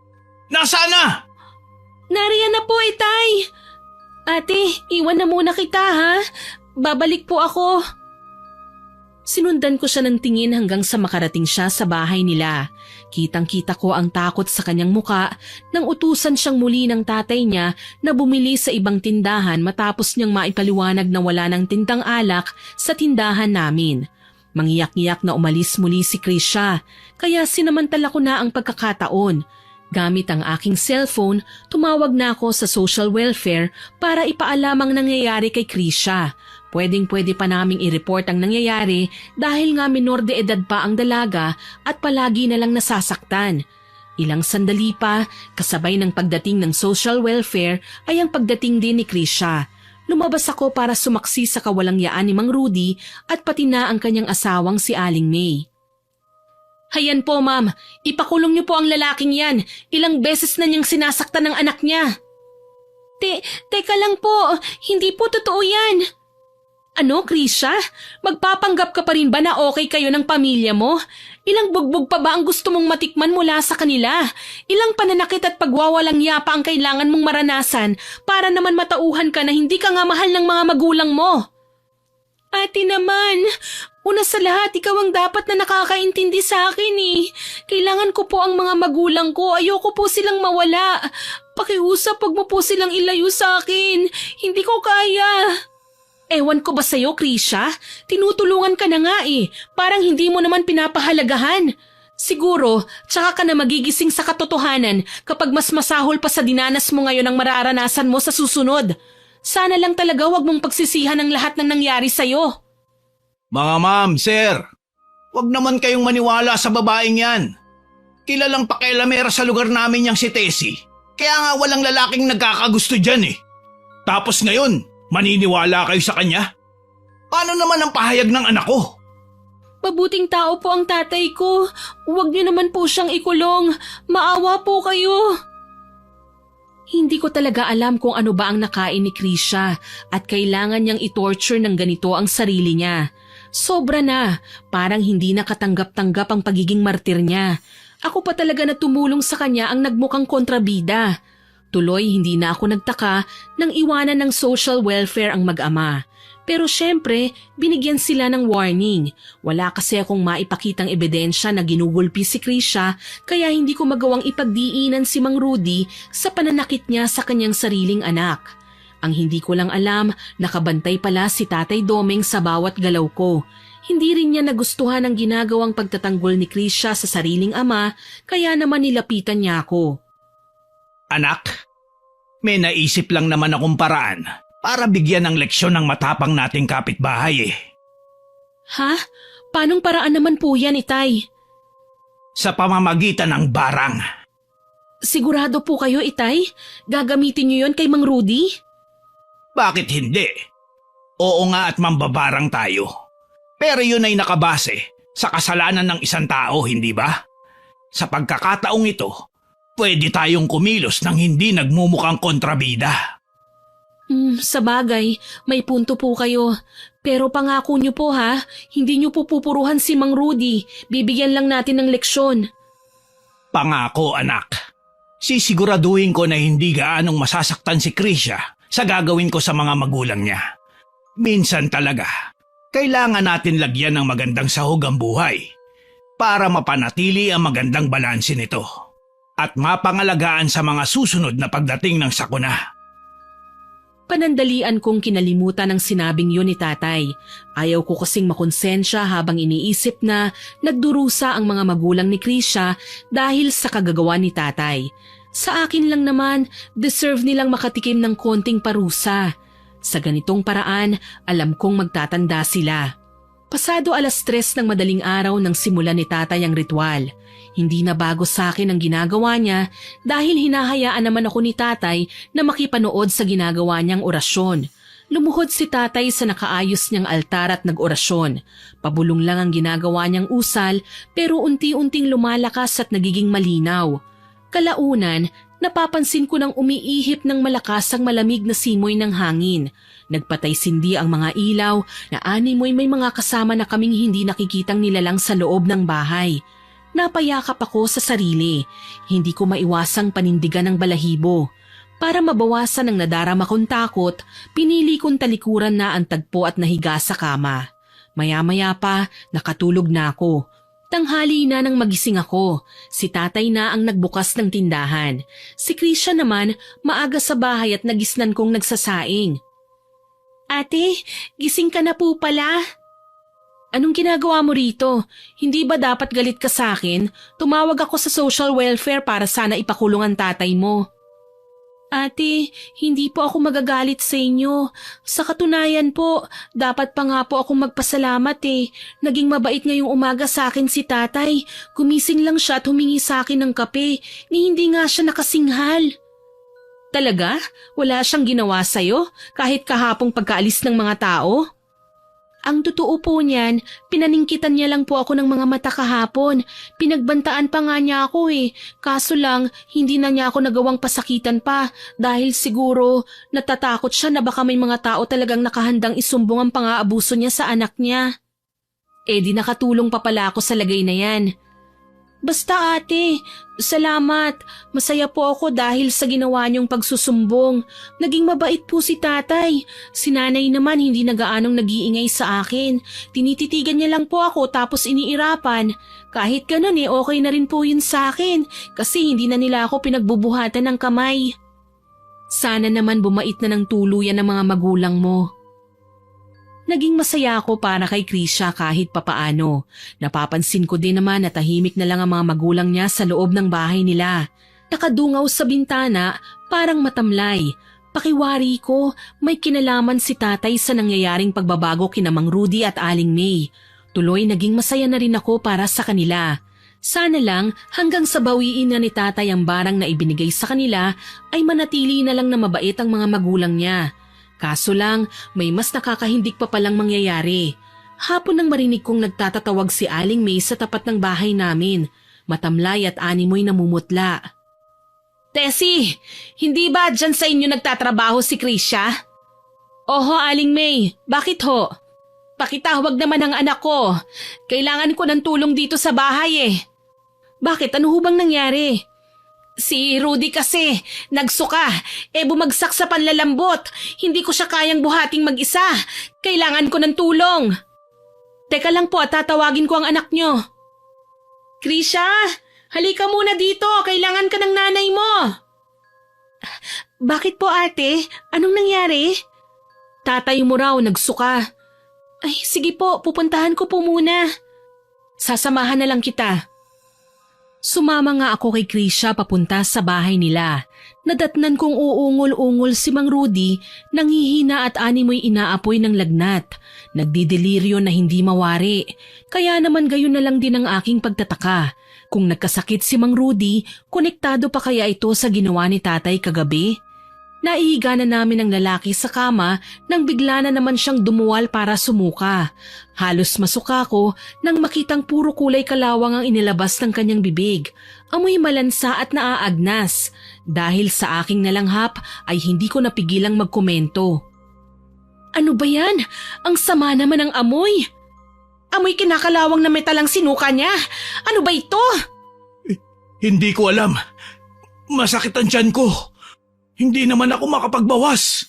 Nasaan na? nariyan na po, Itay. Ate, iwan na muna kita, ha? Babalik po ako. Sinundan ko siya ng tingin hanggang sa makarating siya sa bahay nila. Kitang-kita ko ang takot sa kanyang muka nang utusan siyang muli ng tatay niya na bumili sa ibang tindahan matapos niyang maipaliwanag na wala ng tindang alak sa tindahan namin. Mangiyak-iyak na umalis muli si Krisha, kaya sinamantala ko na ang pagkakataon. Gamit ang aking cellphone, tumawag na ako sa social welfare para ipaalam ang nangyayari kay Krisha. Pwedeng-pwede pa naming i-report ang nangyayari dahil nga minor de edad pa ang dalaga at palagi na lang nasasaktan. Ilang sandali pa, kasabay ng pagdating ng social welfare ay ang pagdating din ni Krisha. Lumabas ako para sumaksi sa kawalangyaan ni Mang Rudy at pati na ang kanyang asawang si Aling May. Hayan po, ma'am. Ipakulong niyo po ang lalaking yan. Ilang beses na niyang sinasaktan ng anak niya. Teka lang po. Hindi po totoo yan. Ano, Krisha? Magpapanggap ka pa rin ba na okay kayo ng pamilya mo? Ilang bugbog pa ba ang gusto mong matikman mula sa kanila? Ilang pananakit at pagwawalang yapa ang kailangan mong maranasan para naman matauhan ka na hindi ka nga mahal ng mga magulang mo? Ate naman, una sa lahat ikaw ang dapat na nakakaintindi sa akin eh. Kailangan ko po ang mga magulang ko, ayoko po silang mawala. Pakiusap, wag mo po silang ilayo sa akin. Hindi ko kaya. Ewan ko ba sa'yo, Krisha? Tinutulungan ka na nga eh. Parang hindi mo naman pinapahalagahan. Siguro, tsaka ka na magigising sa katotohanan kapag mas masahol pa sa dinanas mo ngayon ang mararanasan mo sa susunod. Sana lang talaga wag mong pagsisihan ang lahat ng nangyari sa'yo. Mga ma'am, sir, wag naman kayong maniwala sa babaeng yan. Kilalang pakialamera sa lugar namin yang si Tessie. Kaya nga walang lalaking nagkakagusto dyan eh. Tapos ngayon, maniniwala kayo sa kanya? Paano naman ang pahayag ng anak ko? Mabuting tao po ang tatay ko. Huwag niyo naman po siyang ikulong. Maawa po kayo. Hindi ko talaga alam kung ano ba ang nakain ni Krisha at kailangan niyang i-torture ng ganito ang sarili niya. Sobra na, parang hindi nakatanggap-tanggap ang pagiging martir niya. Ako pa talaga na tumulong sa kanya ang nagmukhang kontrabida. Tuloy hindi na ako nagtaka nang iwanan ng social welfare ang mag-ama. Pero syempre, binigyan sila ng warning. Wala kasi akong maipakitang ebidensya na ginugulpi si Krisha kaya hindi ko magawang ipagdiinan si Mang Rudy sa pananakit niya sa kanyang sariling anak. Ang hindi ko lang alam, nakabantay pala si Tatay Domeng sa bawat galaw ko. Hindi rin niya nagustuhan ang ginagawang pagtatanggol ni Krisha sa sariling ama kaya naman nilapitan niya ako. Anak, may naisip lang naman akong paraan para bigyan ng leksyon ng matapang nating kapitbahay eh. Ha? Paanong paraan naman po yan, Itay? Sa pamamagitan ng barang. Sigurado po kayo, Itay? Gagamitin niyo yon kay Mang Rudy? Bakit hindi? Oo nga at mambabarang tayo. Pero yun ay nakabase sa kasalanan ng isang tao, hindi ba? Sa pagkakataong ito, pwede tayong kumilos nang hindi nagmumukhang kontrabida. Sa bagay, may punto po kayo. Pero pangako niyo po ha, hindi niyo po pupuruhan si Mang Rudy. Bibigyan lang natin ng leksyon. Pangako, anak. Sisiguraduhin ko na hindi gaanong masasaktan si Krisha sa gagawin ko sa mga magulang niya. Minsan talaga, kailangan natin lagyan ng magandang sahog ang buhay para mapanatili ang magandang balanse nito at mapangalagaan sa mga susunod na pagdating ng sakuna. Panandalian kong kinalimutan ang sinabing yun ni tatay. Ayaw ko kasing makonsensya habang iniisip na nagdurusa ang mga magulang ni Krisha dahil sa kagagawa ni tatay. Sa akin lang naman, deserve nilang makatikim ng konting parusa. Sa ganitong paraan, alam kong magtatanda sila. Pasado 3:00 ng madaling araw nang simula ni tatay ang ritual. Hindi na bago sa akin ang ginagawa niya dahil hinahayaan naman ako ni tatay na makipanood sa ginagawa niyang orasyon. Lumuhod si tatay sa nakaayos niyang altar at nag-orasyon. Pabulong lang ang ginagawa niyang usal pero unti-unting lumalakas at nagiging malinaw. Kalaunan, napapansin ko nang umiihip ng malakas ang malamig na simoy ng hangin. Nagpatay-sindi ang mga ilaw na animoy may mga kasama na kaming hindi nakikitang nilalang sa loob ng bahay. Napayakap ako sa sarili. Hindi ko maiwasang panindigan ng balahibo. Para mabawasan ang nadarama kong takot, pinili kong talikuran na ang tagpo at nahiga sa kama. Maya-maya pa, nakatulog na ako. Tanghali na nang magising ako. Si tatay na ang nagbukas ng tindahan. Si Krisha naman, maaga sa bahay at nagisnan kong nagsasaing. Ate, gising ka na po pala. Anong ginagawa mo rito? Hindi ba dapat galit ka sa akin? Tumawag ako sa social welfare para sana ipakulong ang tatay mo. Ate, hindi po ako magagalit sa inyo. Sa katunayan po, dapat pa nga po akong magpasalamat eh. Naging mabait ngayong umaga sa akin si tatay. Gumising lang siya at humingi sa akin ng kape. Ni hindi nga siya nakasinghal. Talaga? Wala siyang ginawa sa'yo? Kahit kahapong pagkaalis ng mga tao? Ang totoo po niyan, pinaningkitan niya lang po ako ng mga mata kahapon. Pinagbantaan pa nga niya ako eh. Kaso lang, hindi na niya ako nagawang pasakitan pa dahil siguro natatakot siya na baka may mga tao talagang nakahandang isumbong ang pang-aabuso niya sa anak niya. Eh di nakatulong pa pala ako sa lagay na yan. Basta ate, salamat. Masaya po ako dahil sa ginawa niyong pagsusumbong. Naging mabait po si tatay. Si nanay naman hindi na gaanong nag-iingay sa akin. Tinititigan niya lang po ako tapos iniirapan. Kahit ganun okay na rin po yun sa akin kasi hindi na nila ako pinagbubuhatan ng kamay. Sana naman bumait na ng tuluyan ng mga magulang mo. Naging masaya ako para kay Krisha kahit papaano. Napapansin ko din naman na tahimik na lang ang mga magulang niya sa loob ng bahay nila. Nakadungaw sa bintana, parang matamlay. Pakiwari ko, may kinalaman si tatay sa nangyayaring pagbabago kina Mang Rudy at Aling May. Tuloy naging masaya na rin ako para sa kanila. Sana lang hanggang sa bawiin na ni tatay ang barang na ibinigay sa kanila ay manatili na lang na mabait ang mga magulang niya. Kaso lang, may mas nakakahindik pa palang mangyayari. Hapon nang marinig kong nagtatatawag si Aling May sa tapat ng bahay namin. Matamlay at animoy namumutla. Tessie, hindi ba dyan sa inyo nagtatrabaho si Krisha? Oho, Aling May. Bakit ho? Pakitawag naman ang anak ko. Kailangan ko ng tulong dito sa bahay eh. Bakit? Ano hubang nangyari? Si Rudy kasi, nagsuka, bumagsak sa panlalambot. Hindi ko siya kayang buhating mag-isa. Kailangan ko ng tulong. Teka lang po at tatawagin ko ang anak nyo. Krisha, halika muna dito. Kailangan ka ng nanay mo. Bakit po ate? Anong nangyari? Tatay mo raw nagsuka. Ay, sige po, pupuntahan ko po muna. Sasamahan na lang kita. Sumama nga ako kay Krisha papunta sa bahay nila. Nadatnan kong uungol-ungol si Mang Rudy, nanghihina at animoy inaapoy ng lagnat. Nagdideliryo na hindi mawari. Kaya naman gayon na lang din ang aking pagtataka. Kung nagkasakit si Mang Rudy, konektado pa kaya ito sa ginawa ni tatay kagabi? Naihiga na namin ang lalaki sa kama nang bigla na naman siyang dumuwal para sumuka. Halos masuka ko nang makitang puro kulay kalawang ang inilabas ng kanyang bibig. Amoy malansa at naaagnas. Dahil sa aking nalanghap ay hindi ko napigilang magkomento. Ano ba yan? Ang sama naman ng amoy. Amoy kinakalawang na metal ang sinuka niya. Ano ba ito? Hindi ko alam. Masakit ang tiyan ko. Hindi naman ako makapagbawas.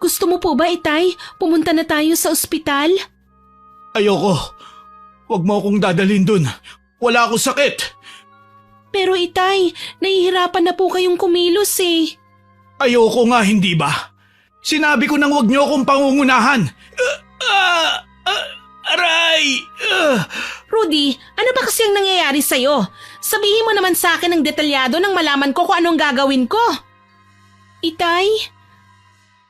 Gusto mo po ba, Itay? Pumunta na tayo sa ospital? Ayoko. Huwag mo akong dadalhin dun. Wala akong sakit. Pero Itay, nahihirapan na po kayong kumilos eh. Ayoko nga, hindi ba? Sinabi ko nang huwag niyo akong pangungunahan. Aray! Rudy, ano ba kasi ang nangyayari sa'yo? Sabihin mo naman sa akin ng detalyado nang malaman ko kung anong gagawin ko. Itay?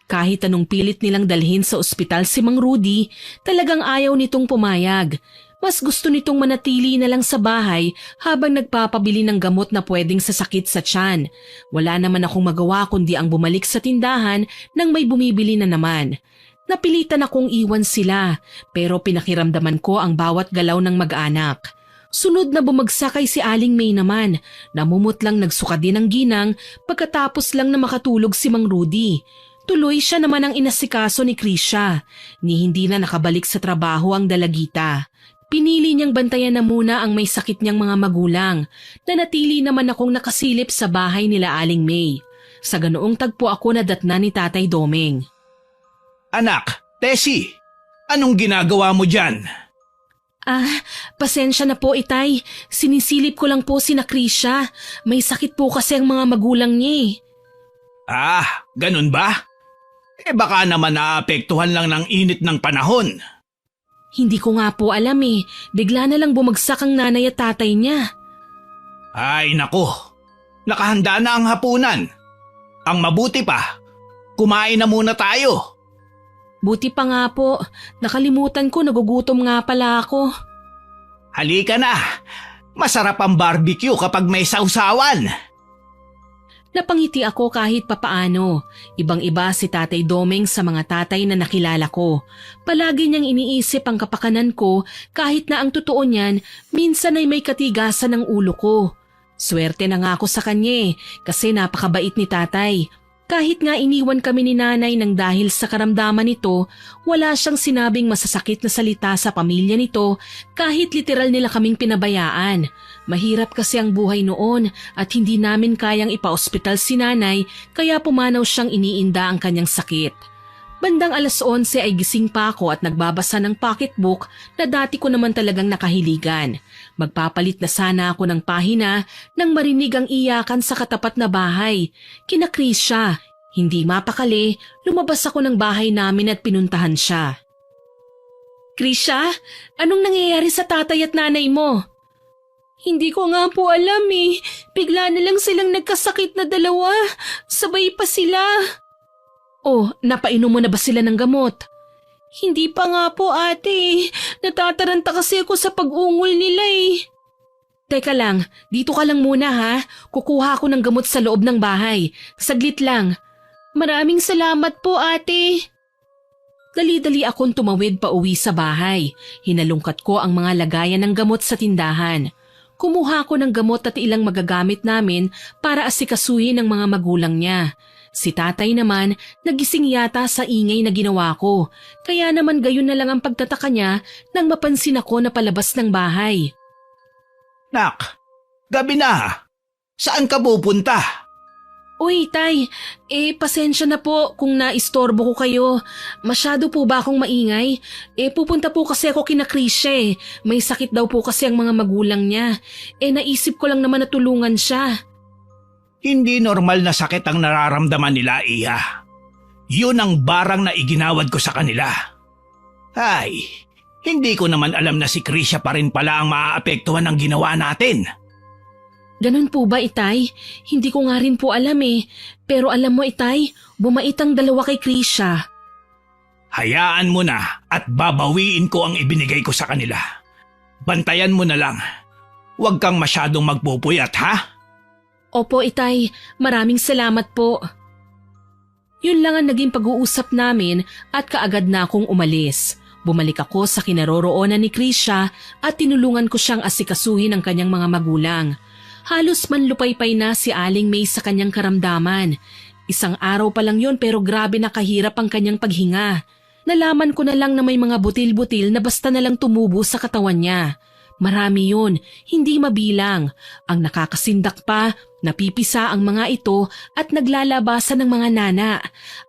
Kahit anong pilit nilang dalhin sa ospital si Mang Rudy, talagang ayaw nitong pumayag. Mas gusto nitong manatili na lang sa bahay habang nagpapabili ng gamot na pwedeng sasakit sa tiyan. Wala naman akong magawa kundi ang bumalik sa tindahan nang may bumibili na naman. Napilitan akong iwan sila pero pinakiramdaman ko ang bawat galaw ng mag-anak. Sunod na bumagsak ay si Aling May naman. Namumutlang nagsuka din ng ginang pagkatapos lang na makatulog si Mang Rudy. Tuloy siya naman ang inasikaso ni Krisha, ni hindi na nakabalik sa trabaho ang dalagita. Pinili niyang bantayan na muna ang may sakit niyang mga magulang, na natili naman akong nakasilip sa bahay nila Aling May. Sa ganoong tagpo ako nadatna ni Tatay Domeng. Anak, Tessie, anong ginagawa mo dyan? Pasensya na po Itay, sinisilip ko lang po si na Krisha. May sakit po kasi ang mga magulang niya eh. Ganun ba? Baka naman naapektuhan lang ng init ng panahon. Hindi ko nga po alam eh, bigla na lang bumagsak ang nanay at tatay niya. Ay nako, nakahanda na ang hapunan. Ang mabuti pa, kumain na muna tayo. Buti pa nga po, nakalimutan ko nagugutom nga pala ako. Halika na, masarap ang barbecue kapag may sausawan. Napangiti ako kahit papaano. Ibang-iba si Tatay Domeng sa mga tatay na nakilala ko. Palagi niyang iniisip ang kapakanan ko kahit na ang totoo niyan, minsan ay may katigasan ng ulo ko. Swerte na nga ako sa kanya kasi napakabait ni Tatay. Kahit nga iniwan kami ni Nanay nang dahil sa karamdaman nito, wala siyang sinabing masasakit na salita sa pamilya nito kahit literal nila kaming pinabayaan. Mahirap kasi ang buhay noon at hindi namin kayang ipa-ospital si Nanay kaya pumanaw siyang iniinda ang kanyang sakit. Bandang 11:00 ay gising pa ako at nagbabasa ng pocketbook na dati ko naman talagang nakahiligan. Magpapalit na sana ako ng pahina nang marinig ang iyakan sa katapat na bahay. Kinakris siya. Hindi mapakali, lumabas ako ng bahay namin at pinuntahan siya. Krisha, anong nangyayari sa tatay at nanay mo? Hindi ko nga po alam eh. Bigla na lang silang nagkasakit na dalawa. Sabay pa sila. Oh, napainom mo na ba sila ng gamot? Hindi pa nga po ate. Natataranta kasi ako sa pag-ungol nila eh. Teka lang, dito ka lang muna ha. Kukuha ako ng gamot sa loob ng bahay. Saglit lang. Maraming salamat po ate. Dali-dali akong tumawid pa uwi sa bahay. Hinalungkat ko ang mga lagayan ng gamot sa tindahan. Kumuha ko ng gamot at ilang magagamit namin para asikasuhin ng mga magulang niya. Si tatay naman, nagising yata sa ingay na ginawa ko. Kaya naman gayon na lang ang pagtataka niya nang mapansin ako na palabas ng bahay. Nak, gabi na. Saan ka pupunta? Uy, tay, pasensya na po kung naistorbo ko kayo. Masyado po ba akong maingay? Pupunta po kasi ako kina Krisha eh. May sakit daw po kasi ang mga magulang niya. Naisip ko lang naman na tulungan siya. Hindi normal na sakit ang nararamdaman nila, Iha. Yun ang barang na iginawad ko sa kanila. Ay, hindi ko naman alam na si Krisha pa rin pala ang maaapektuhan ng ginawa natin. Ganun po ba, Itay? Hindi ko nga rin po alam eh. Pero alam mo, Itay, bumait ang dalawa kay Krisha. Hayaan mo na at babawiin ko ang ibinigay ko sa kanila. Bantayan mo na lang. Huwag kang masyadong magpupuyat, ha? Opo, Itay. Maraming salamat po. Yun lang ang naging pag-uusap namin at kaagad na akong umalis. Bumalik ako sa kinaroroonan ni Krisha at tinulungan ko siyang asikasuhin ang kanyang mga magulang. Halos manlupaypay na si Aling May sa kanyang karamdaman. Isang araw pa lang yon pero grabe na kahirap ang kanyang paghinga. Nalaman ko na lang na may mga butil-butil na basta na lang tumubo sa katawan niya. Marami yun, hindi mabilang. Ang nakakasindak pa, napipisa ang mga ito at naglalabasan ng mga nana.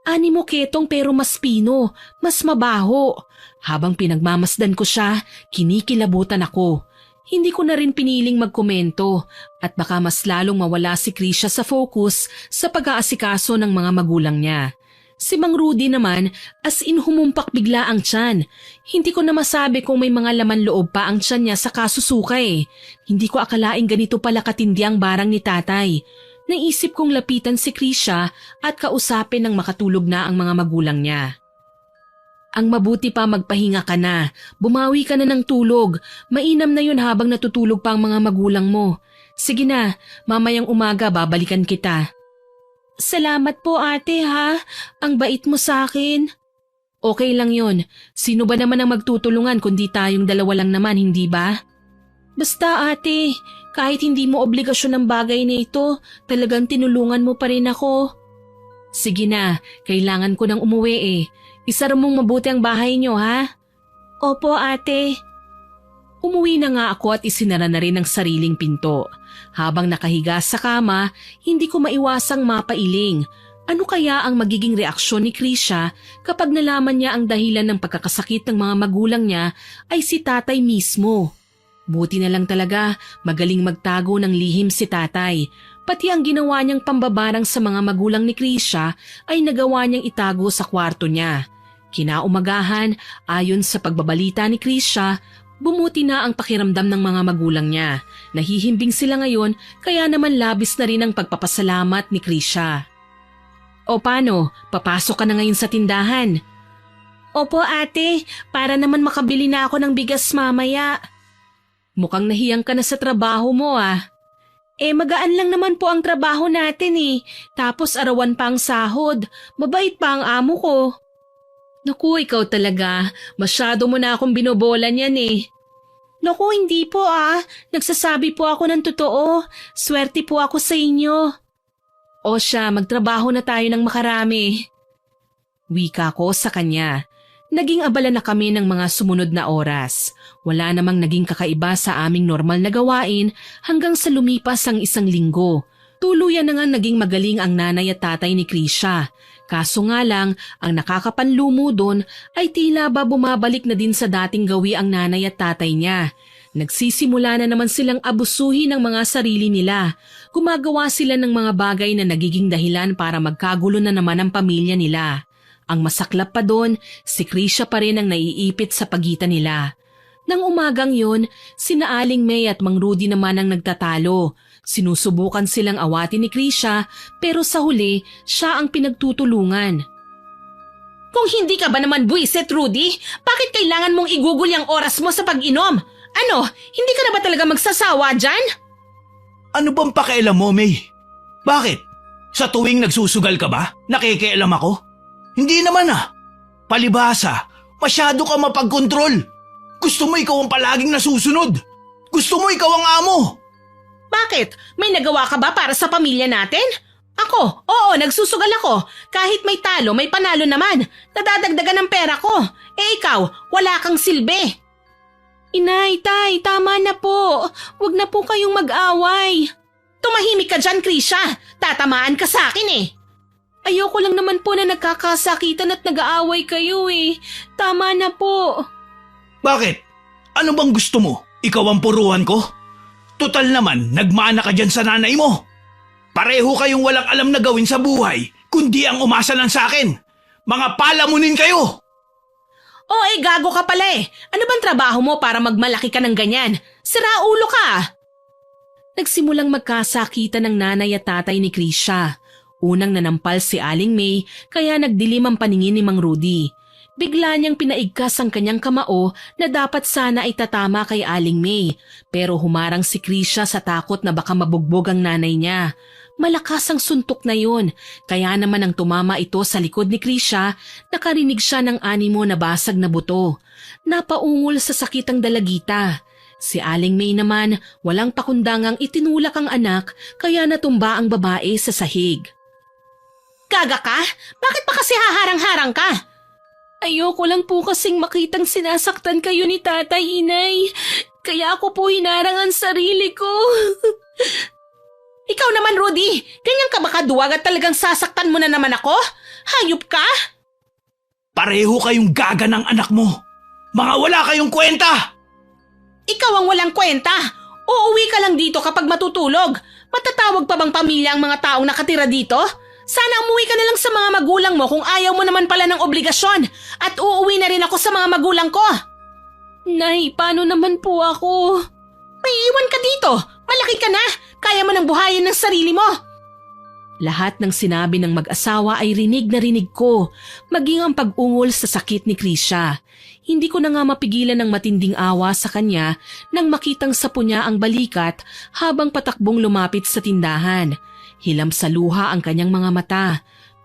Animo ketong pero mas pino, mas mabaho. Habang pinagmamasdan ko siya, kinikilabutan ako. Hindi ko na rin piniling magkomento at baka mas lalong mawala si Krisha sa focus sa pag-aasikaso ng mga magulang niya. Si Mang Rudy naman, as in humumpak bigla ang tiyan. Hindi ko na masabi kung may mga laman loob pa ang tiyan niya sa kasusuka eh. Hindi ko akalaing ganito pala katindi ang barang ni tatay. Naisip kong lapitan si Krisha at kausapin nang makatulog na ang mga magulang niya. Ang mabuti pa magpahinga ka na. Bumawi ka na ng tulog. Mainam na yun habang natutulog pa ang mga magulang mo. Sige na, mamayang umaga babalikan kita. Salamat po ate ha, ang bait mo sa akin. Okay lang yon. Sino ba naman ang magtutulungan kundi tayong dalawa lang naman, hindi ba? Basta ate, kahit hindi mo obligasyon ng bagay na ito, talagang tinulungan mo pa rin ako. Sige na, kailangan ko nang umuwi eh. Isara mong mabuti ang bahay niyo ha? Opo ate. Umuwi na nga ako at isinara na rin ang sariling pinto. Habang nakahiga sa kama, hindi ko maiwasang mapailing. Ano kaya ang magiging reaksyon ni Krisha kapag nalaman niya ang dahilan ng pagkakasakit ng mga magulang niya ay si tatay mismo? Buti na lang talaga, magaling magtago ng lihim si tatay. Pati ang ginawa niyang pambabarang sa mga magulang ni Krisha ay nagawa niyang itago sa kwarto niya. Kinaumagahan, ayon sa pagbabalita ni Krisha, bumuti na ang pakiramdam ng mga magulang niya. Nahihimbing sila ngayon kaya naman labis na rin ang pagpapasalamat ni Krisha. O paano, papasok ka na ngayon sa tindahan? Opo ate, para naman makabili na ako ng bigas mamaya. Mukhang nahiyang ka na sa trabaho mo ah. Magaan lang naman po ang trabaho natin eh. Tapos arawan pa ang sahod. Mabait pa ang amo ko. Naku, ikaw talaga. Masyado mo na akong binobolan yan eh. Naku, hindi po ah. Nagsasabi po ako ng totoo. Swerte po ako sa inyo. O siya, magtrabaho na tayo ng makarami. Wika ko sa kanya. Naging abala na kami ng mga sumunod na oras. Wala namang naging kakaiba sa aming normal na gawain hanggang sa lumipas ang 1 linggo. Tuluyan na nga naging magaling ang nanay at tatay ni Krisha. Kaso nga lang, ang nakakapanlumo doon ay tila ba bumabalik na din sa dating gawi ang nanay at tatay niya. Nagsisimula na naman silang abusuhin ng mga sarili nila. Gumagawa sila ng mga bagay na nagiging dahilan para magkagulo na naman ang pamilya nila. Ang masaklap pa doon, si Krisha pa rin ang naiipit sa pagitan nila. Nang umagang yun, sina Aling May at Mang Rudy naman ang nagtatalo. Sinusubukan silang awatin ni Krisha pero sa huli, siya ang pinagtutulungan. Kung hindi ka ba naman buwisit, Rudy, bakit kailangan mong igugol yung oras mo sa pag-inom? Ano, hindi ka na ba talaga magsasawa dyan? Ano bang pakialam mo, May? Bakit? Sa tuwing nagsusugal ka ba, nakikialam ako? Hindi naman ah. Palibhasa, masyado ka mapagkontrol. Gusto mo ikaw ang palaging nasusunod. Gusto mo ikaw ang amo. Bakit? May nagawa ka ba para sa pamilya natin? Ako, oo, nagsusugal ako. Kahit may talo, may panalo naman. Nadadagdagan ng pera ko. Ikaw, wala kang silbi. Inay, tay, tama na po. Huwag na po kayong mag-away. Tumahimik ka dyan, Krisha. Tatamaan ka sa akin eh. Ayoko lang naman po na nagkakasakitan at nag-aaway kayo eh. Tama na po. Bakit? Ano bang gusto mo? Ikaw ang puruhan ko? Total naman, nagmana ka dyan sa nanay mo. Pareho kayong walang alam na gawin sa buhay, kundi ang umasa lang sa akin. Mga palamunin kayo! Gago ka pala eh. Ano bang trabaho mo para magmalaki ka ng ganyan? Sira ulo ka! Nagsimulang magkasakitan ng nanay at tatay ni Krisha. Unang nanampal si Aling May kaya nagdilim ang paningin ni Mang Rudy. Bigla niyang pinaigkas ang kanyang kamao na dapat sana ay tatama kay Aling May. Pero humarang si Krisha sa takot na baka mabugbog ang nanay niya. Malakas ang suntok na yun, kaya naman ang tumama ito sa likod ni Krisha, nakarinig siya ng animo na basag na buto. Napaungol sa sakit ang dalagita. Si Aling May naman walang pakundangang itinulak ang anak kaya natumba ang babae sa sahig. Gaga ka? Bakit pa kasi haharang-harang ka? Ayoko lang po kasing makitang sinasaktan kayo ni Tatay, Inay. Kaya ako po hinarang ang sarili ko. Ikaw naman, Rudy. Ganyan ka ba kaduwag at talagang sasaktan mo na naman ako? Hayop ka? Pareho kayong gaga ng anak mo. Mga wala kayong kwenta! Ikaw ang walang kwenta. Uuwi ka lang dito kapag matutulog. Matatawag pa bang pamilya ang mga taong nakatira dito? Sana umuwi ka na lang sa mga magulang mo kung ayaw mo naman pala ng obligasyon. At uuwi na rin ako sa mga magulang ko. Nay, paano naman po ako? May iwan ka dito. Malaki ka na. Kaya mo nang buhayin ng sarili mo. Lahat ng sinabi ng mag-asawa ay rinig na rinig ko, maging ang pag-ungol sa sakit ni Krisha. Hindi ko na nga mapigilan ng matinding awa sa kanya nang makitang sapo niya ang balikat habang patakbong lumapit sa tindahan. Hilam sa luha ang kanyang mga mata.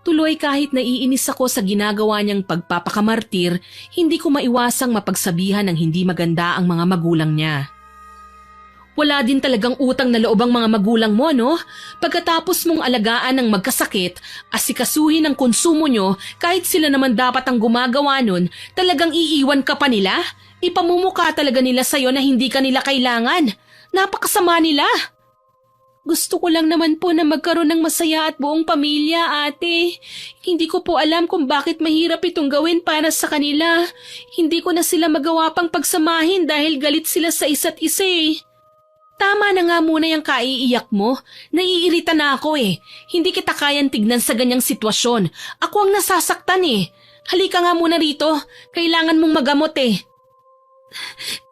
Tuloy kahit naiinis ako sa ginagawa niyang pagpapakamartir, hindi ko maiwasang mapagsabihan ng hindi maganda ang mga magulang niya. Wala din talagang utang na loob ang mga magulang mo, no? Pagkatapos mong alagaan ng magkasakit, asikasuhin ang konsumo nyo, kahit sila naman dapat ang gumagawa nun, talagang iiwan ka pa nila? Ipamumuka talaga nila sa'yo na hindi ka nila kailangan. Napakasama nila. Gusto ko lang naman po na magkaroon ng masaya at buong pamilya, ate. Hindi ko po alam kung bakit mahirap itong gawin para sa kanila. Hindi ko na sila magawa pang pagsamahin dahil galit sila sa isa't isa eh. Tama na nga muna yung kaiiyak mo. Naiirita na ako eh. Hindi kita kayang tignan sa ganyang sitwasyon. Ako ang nasasaktan eh. Halika nga muna rito. Kailangan mong magamot eh.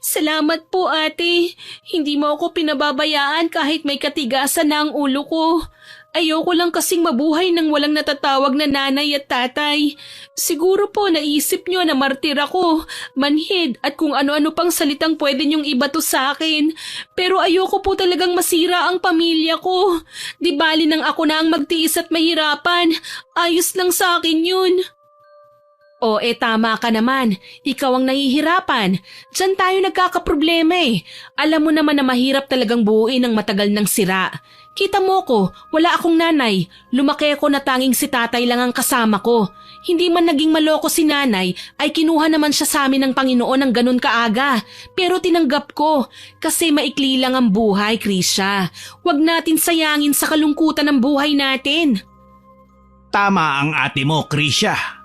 Salamat po ate. Hindi mo ako pinababayaan kahit may katigasan na ang ulo ko. Ayoko lang kasing mabuhay nang walang natatawag na nanay at tatay. Siguro po naisip nyo na martir ako, manhid at kung ano-ano pang salitang pwede nyong ibato sa akin. Pero ayoko po talagang masira ang pamilya ko. Di bali nang ako na ang magtiis at mahirapan. Ayos lang sa akin yun. O tama ka naman. Ikaw ang nahihirapan. Diyan tayo nagkakaproblema eh. Alam mo naman na mahirap talagang buuin ng matagal ng sira. Kita mo ko, wala akong nanay. Lumaki ako na tanging si tatay lang ang kasama ko. Hindi man naging maloko si nanay, ay kinuha naman siya sa amin ng Panginoon ng ganun kaaga. Pero tinanggap ko, kasi maikli lang ang buhay, Krisha. Huwag natin sayangin sa kalungkutan ng buhay natin. Tama ang ate mo, Krisha.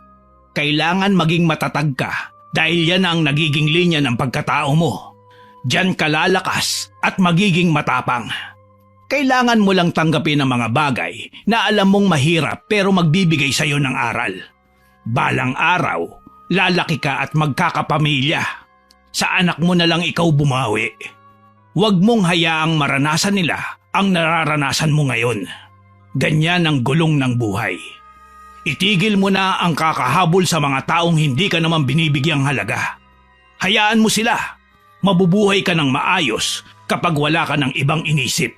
Kailangan maging matatag ka dahil yan ang nagiging linya ng pagkatao mo. Diyan ka lalakas at magiging matapang. Kailangan mo lang tanggapin ang mga bagay na alam mong mahirap pero magbibigay sa iyo ng aral. Balang araw, lalaki ka at magkakapamilya. Sa anak mo na lang ikaw bumawi. Huwag mong hayaang maranasan nila ang nararanasan mo ngayon. Ganyan ang gulong ng buhay. Itigil mo na ang kakahabol sa mga taong hindi ka naman binibigyang halaga. Hayaan mo sila. Mabubuhay ka ng maayos kapag wala ka ng ibang inisip.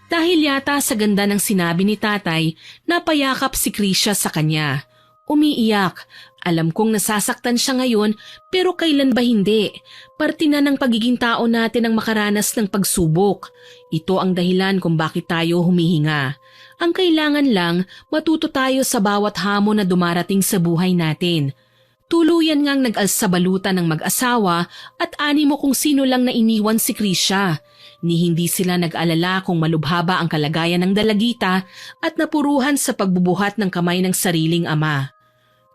Dahil yata sa ganda ng sinabi ni tatay, napayakap si Krisha sa kanya. Umiiyak. Alam kong nasasaktan siya ngayon pero kailan ba hindi? Parte na ng pagiging tao natin ang makaranas ng pagsubok. Ito ang dahilan kung bakit tayo humihinga. Ang kailangan lang, matuto tayo sa bawat hamon na dumarating sa buhay natin. Tuluyan ngang nag-alsabalutan ng mag-asawa at animo kung sino lang na iniwan si Krisha. Ni hindi sila nag-alala kung malubhaba ang kalagayan ng dalagita at napuruhan sa pagbubuhat ng kamay ng sariling ama.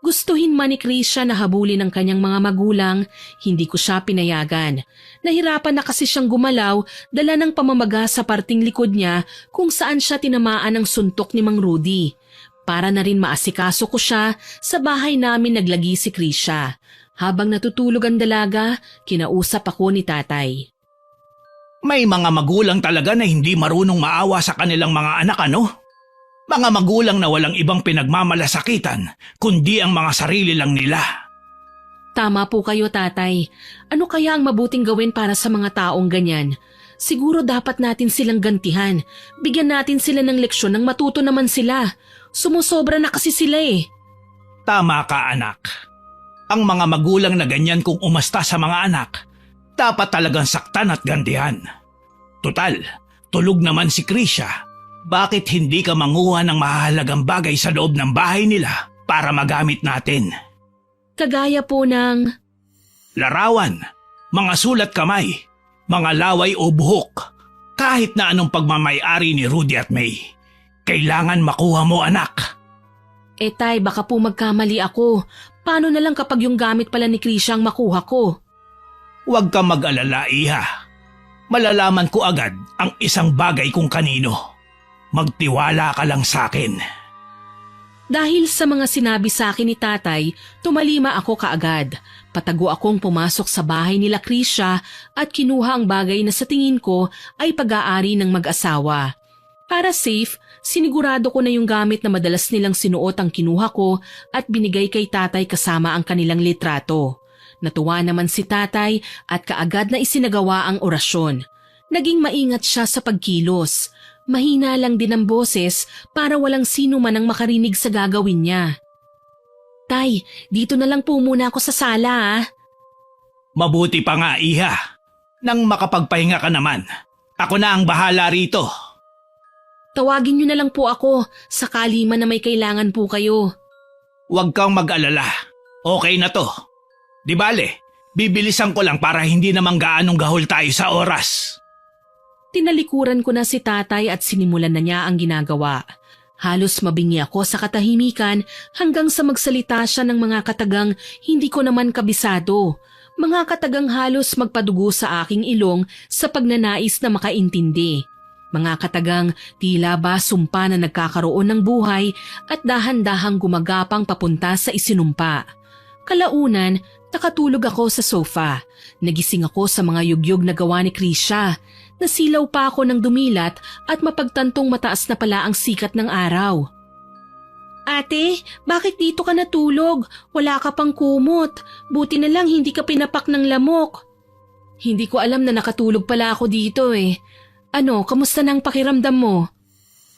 Gustuhin man ni Krisha na habulin ng kanyang mga magulang, hindi ko siya pinayagan. Nahirapan na kasi siyang gumalaw, dala ng pamamaga sa parting likod niya kung saan siya tinamaan ng suntok ni Mang Rudy. Para na rin maasikaso ko siya, sa bahay namin naglagi si Krisha. Habang natutulog ang dalaga, kinausap ako ni tatay. May mga magulang talaga na hindi marunong maawa sa kanilang mga anak, ano? Mga magulang na walang ibang pinagmamalasakitan, kundi ang mga sarili lang nila. Tama po kayo, tatay. Ano kaya ang mabuting gawin para sa mga taong ganyan? Siguro dapat natin silang gantihan. Bigyan natin sila ng leksyon nang matuto naman sila. Sumusobra na kasi sila eh. Tama ka, anak. Ang mga magulang na ganyan kung umasta sa mga anak, Dapat talagang saktan at gantihan. Tutal, tulog naman si Krisha. Bakit hindi ka manguha ng mahalagang bagay sa loob ng bahay nila para magamit natin? Kagaya po ng... Larawan, mga sulat kamay, mga laway o buhok. Kahit na anong pagmamay-ari ni Rudy at May. Kailangan makuha mo, anak. Tay, baka po magkamali ako. Paano na lang kapag yung gamit pala ni Krisha ang makuha ko? Huwag kang mag-alala, Iha. Malalaman ko agad ang isang bagay kung kanino. Magtiwala ka lang sa akin. Dahil sa mga sinabi sa akin ni tatay, tumalima ako kaagad. Patago akong pumasok sa bahay nila Krisha at kinuha ang bagay na sa tingin ko ay pag-aari ng mag-asawa. Para safe, sinigurado ko na yung gamit na madalas nilang sinuot ang kinuha ko at binigay kay tatay kasama ang kanilang litrato. Natuwa naman si tatay at kaagad na isinagawa ang orasyon. Naging maingat siya sa pagkilos. Mahina lang din ang boses para walang sino man ang makarinig sa gagawin niya. Tay, dito na lang po muna ako sa sala. Mabuti pa nga, Iha. Nang makapagpahinga ka naman, ako na ang bahala rito. Tawagin niyo na lang po ako sakali man na may kailangan po kayo. Huwag kang mag-alala. Okay na to. Di bale, bibilisan ko lang para hindi naman gaanong gahol tayo sa oras. Tinalikuran ko na si tatay at sinimulan na niya ang ginagawa. Halos mabingi ako sa katahimikan hanggang sa magsalita siya ng mga katagang hindi ko naman kabisado. Mga katagang halos magpadugo sa aking ilong sa pagnanais na makaintindi. Mga katagang tila ba sumpa na nagkakaroon ng buhay at dahan-dahang gumagapang papunta sa isinumpa. Kalaunan, nakatulog ako sa sofa. Nagising ako sa mga yugyog na gawa ni Krisha. Nasilaw pa ako ng dumilat at mapagtantong mataas na pala ang sikat ng araw. Ate, bakit dito ka natulog? Wala ka pang kumot. Buti na lang hindi ka pinapak ng lamok. Hindi ko alam na nakatulog pala ako dito eh. Ano, kamusta na ang pakiramdam mo?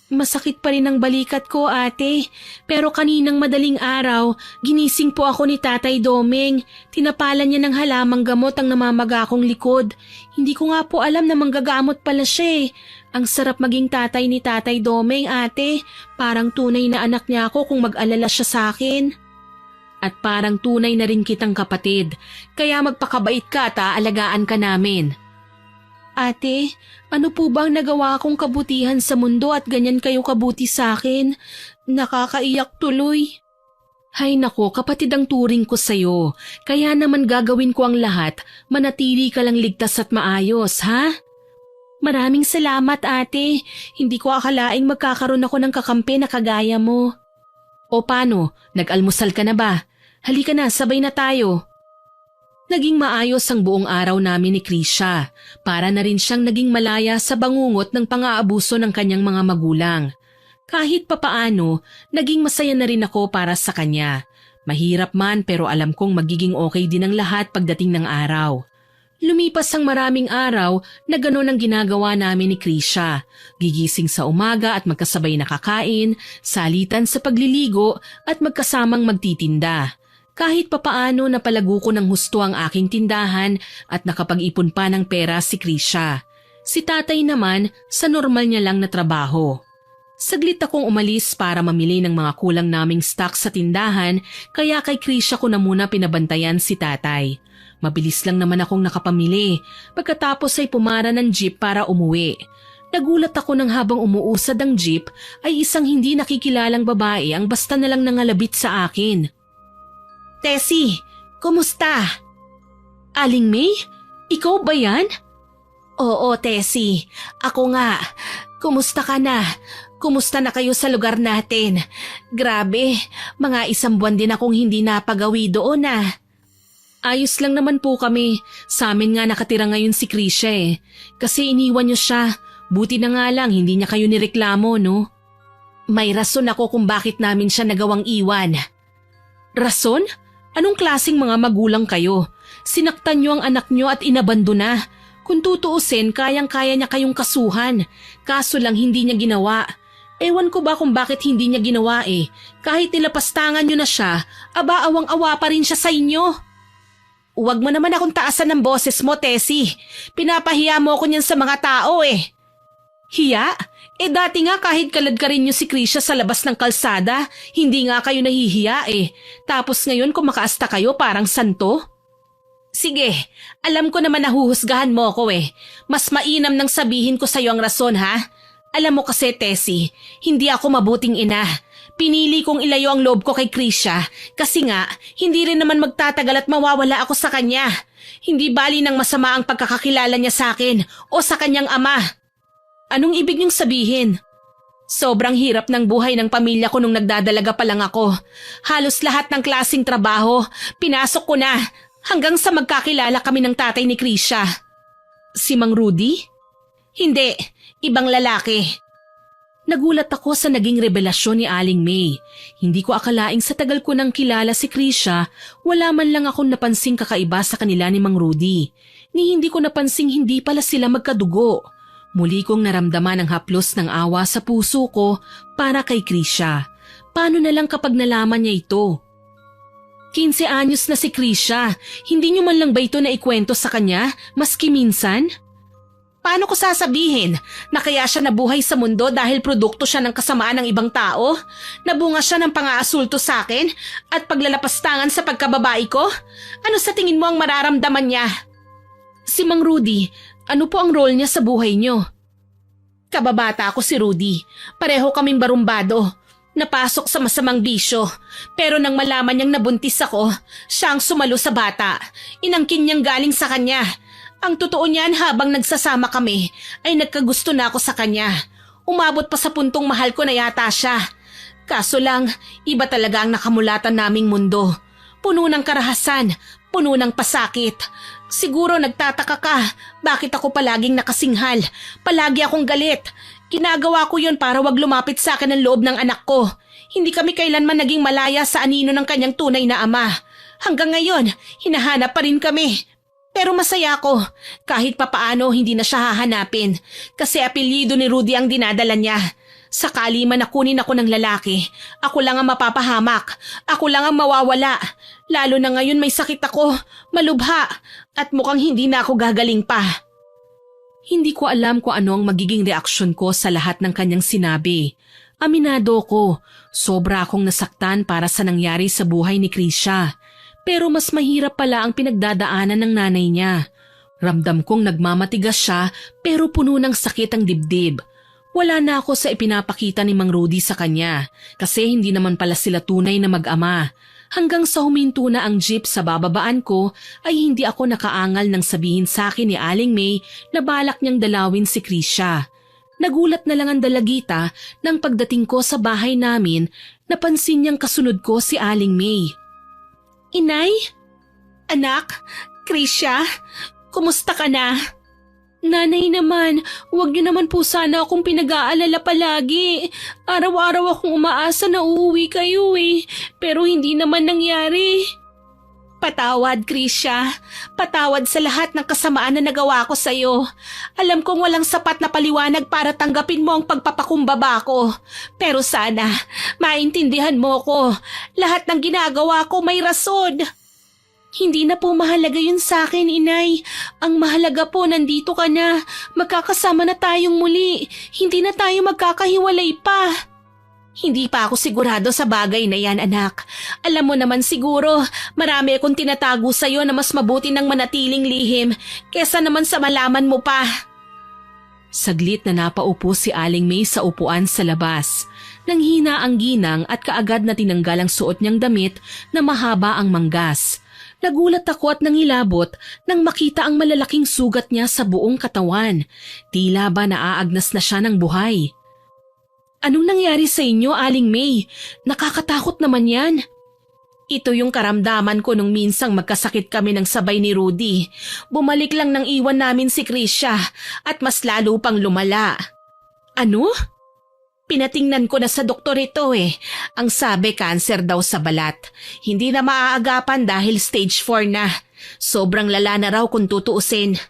Masakit pa rin ang balikat ko, ate. Pero kaninang madaling araw, ginising po ako ni Tatay Domeng. Tinapalan niya ng halamang gamot ang namamaga kong likod. Hindi ko nga po alam na manggagamot pala siya eh. Ang sarap maging tatay ni Tatay Domeng, ate. Parang tunay na anak niya ako kung mag-alala siya sa akin. At parang tunay na rin kitang kapatid. Kaya magpakabait ka at aalagaan ka namin. Ate, ano po bang nagawa kong kabutihan sa mundo at ganyan kayo kabuti sa akin? Nakakaiyak tuloy. Hay nako, kapatid ang turing ko sa'yo. Kaya naman gagawin ko ang lahat, manatili ka lang ligtas at maayos, ha? Maraming salamat, ate. Hindi ko akalaing magkakaroon ako ng kakampi na kagaya mo. O paano, nag-almusal ka na ba? Halika na, sabay na tayo. Naging maayos ang buong araw namin ni Krisha. Para na rin siyang naging malaya sa bangungot ng pang-aabuso ng kanyang mga magulang. Kahit papaano, naging masaya na rin ako para sa kanya. Mahirap man pero alam kong magiging okay din ang lahat pagdating ng araw. Lumipas ang maraming araw na gano'n ang ginagawa namin ni Krisha. Gigising sa umaga at magkasabay nakakain, salitan sa pagliligo at magkasamang magtitinda. Kahit papaano napalago ko ng husto ang aking tindahan at nakapag-ipon pa ng pera si Krisha. Si tatay naman sa normal niya lang na trabaho. Saglit akong umalis para mamili ng mga kulang naming stock sa tindahan kaya kay Krisha ko na muna pinabantayan si tatay. Mabilis lang naman akong nakapamili. Pagkatapos ay pumara ng jeep para umuwi. Nagulat ako nang habang umuusad ang jeep ay isang hindi nakikilalang babae ang basta na lang nangalabit sa akin. Tessie, kumusta? Aling May? Ikaw ba yan? Oo, Tessie. Ako nga. Kumusta ka na? Kumusta na kayo sa lugar natin? Grabe, mga 1 buwan din akong hindi napagawi doon ah. Ayos lang naman po kami. Sa amin nga nakatira ngayon si Krisha eh. Kasi iniwan niyo siya. Buti na nga lang hindi niya kayo nireklamo, no? May rason ako kung bakit namin siya nagawang iwan. Rason? Anong klaseng mga magulang kayo? Sinaktan niyo ang anak niyo at inabandona. Kung tutuusin, kayang-kaya niya kayong kasuhan. Kaso lang hindi niya ginawa. Ewan ko ba kung bakit hindi niya ginawa eh. Kahit nilapastangan niyo na siya, aba awang-awa pa rin siya sa inyo. Huwag mo naman akong taasan ng boses mo, Tessie. Pinapahiya mo ako niyan sa mga tao eh. Hiya? Dati nga kahit kalad ka rin yung si Krisha sa labas ng kalsada, hindi nga kayo nahihiya eh. Tapos ngayon kumakaasta kayo parang santo? Sige, alam ko naman nahuhusgahan mo ko eh. Mas mainam nang sabihin ko sa'yo ang rason ha. Alam mo kasi Tessie, hindi ako mabuting ina. Pinili kong ilayo ang loob ko kay Krisha kasi nga hindi rin naman magtatagal at mawawala ako sa kanya. Hindi bali ng masama ang pagkakakilala niya sa akin o sa kanyang ama. Anong ibig niyong sabihin? Sobrang hirap ng buhay ng pamilya ko nung nagdadalaga pa lang ako. Halos lahat ng klaseng trabaho, pinasok ko na hanggang sa magkakilala kami ng tatay ni Krisha. Si Mang Rudy? Hindi, ibang lalaki. Nagulat ako sa naging revelasyon ni Aling May. Hindi ko akalaing sa tagal ko nang kilala si Krisha, wala man lang akong napansing kakaiba sa kanila ni Mang Rudy. Ni hindi ko napansing hindi pala sila magkadugo. Muli kong naramdaman ang haplos ng awa sa puso ko para kay Krisha. Paano na lang kapag nalaman niya ito? 15 anyos na si Krisha, hindi niyo man lang ba ito naikwento sa kanya, maski minsan? Paano ko sasabihin na kaya siya nabuhay sa mundo dahil produkto siya ng kasamaan ng ibang tao? Nabunga siya ng pang-aasulto sa akin at paglalapastangan sa pagkababae ko? Ano sa tingin mo ang mararamdaman niya? Si Mang Rudy, ano po ang role niya sa buhay niyo? Kababata ako si Rudy. Pareho kaming barumbado. Napasok sa masamang bisyo. Pero nang malaman niyang nabuntis ako, siya ang sumalo sa bata. Inangkin niyang galing sa kanya. Ang totoo niyan habang nagsasama kami ay nagkagusto na ako sa kanya. Umabot pa sa puntong mahal ko na yata siya. Kaso lang, iba talaga ang nakamulatan naming mundo. Puno ng karahasan, puno ng pasakit. Siguro nagtataka ka, bakit ako palaging nakasinghal? Palagi akong galit. Ginagawa ko yon para wag lumapit sa akin ang loob ng anak ko. Hindi kami kailanman naging malaya sa anino ng kanyang tunay na ama. Hanggang ngayon, hinahanap pa rin kami. Pero masaya ako, kahit papaano hindi na siya hahanapin kasi apelyido ni Rudy ang dinadala niya. Sakali man nakunin ako ng lalaki, ako lang ang mapapahamak, ako lang ang mawawala. Lalo na ngayon may sakit ako, malubha, at mukhang hindi na ako gagaling pa. Hindi ko alam kung ano ang magiging reaksyon ko sa lahat ng kanyang sinabi. Aminado ko, sobra akong nasaktan para sa nangyari sa buhay ni Krisha. Pero mas mahirap pala ang pinagdadaanan ng nanay niya. Ramdam kong nagmamatigas siya pero puno ng sakit ang dibdib. Wala na ako sa ipinapakita ni Mang Rudy sa kanya kasi hindi naman pala sila tunay na mag-ama. Hanggang sa huminto na ang jeep sa bababaan ko ay hindi ako nakaangal nang sabihin sa akin ni Aling May na balak niyang dalawin si Krisha. Nagulat na lang ang dalagita nang pagdating ko sa bahay namin napansin niyang kasunod ko si Aling May. Inay? Anak? Krisha? Kumusta ka na? Nanay naman, huwag niyo naman po sana akong pinag-aalala palagi. Araw-araw akong umaasa na uuwi kayo eh, pero hindi naman nangyari. Patawad, Krisha. Patawad sa lahat ng kasamaan na nagawa ko sa'yo. Alam kong walang sapat na paliwanag para tanggapin mo ang pagpapakumbaba ko. Pero sana, maintindihan mo ko. Lahat ng ginagawa ko may rason. Hindi na po mahalaga yun sa akin, Inay. Ang mahalaga po, nandito ka na. Magkakasama na tayong muli. Hindi na tayo magkakahiwalay pa. Hindi pa ako sigurado sa bagay na yan, anak. Alam mo naman siguro, marami akong tinatago sa'yo na mas mabuti ng manatiling lihim kesa naman sa malaman mo pa. Saglit na napaupo si Aling May sa upuan sa labas. Nanghina ang ginang at kaagad na tinanggal ang suot niyang damit na mahaba ang manggas. Nagulat ako at nangilabot nang makita ang malalaking sugat niya sa buong katawan. Tila ba naaagnas na siya ng buhay. Anong nangyari sa inyo, Aling May? Nakakatakot naman yan. Ito yung karamdaman ko nung minsang magkasakit kami ng sabay ni Rudy. Bumalik lang nang iwan namin si Krisha at mas lalo pang lumala. Ano? Pinatingnan ko na sa doktor ito eh. Ang sabi, cancer daw sa balat. Hindi na maaagapan dahil stage 4 na. Sobrang lala na raw kung tutuusin.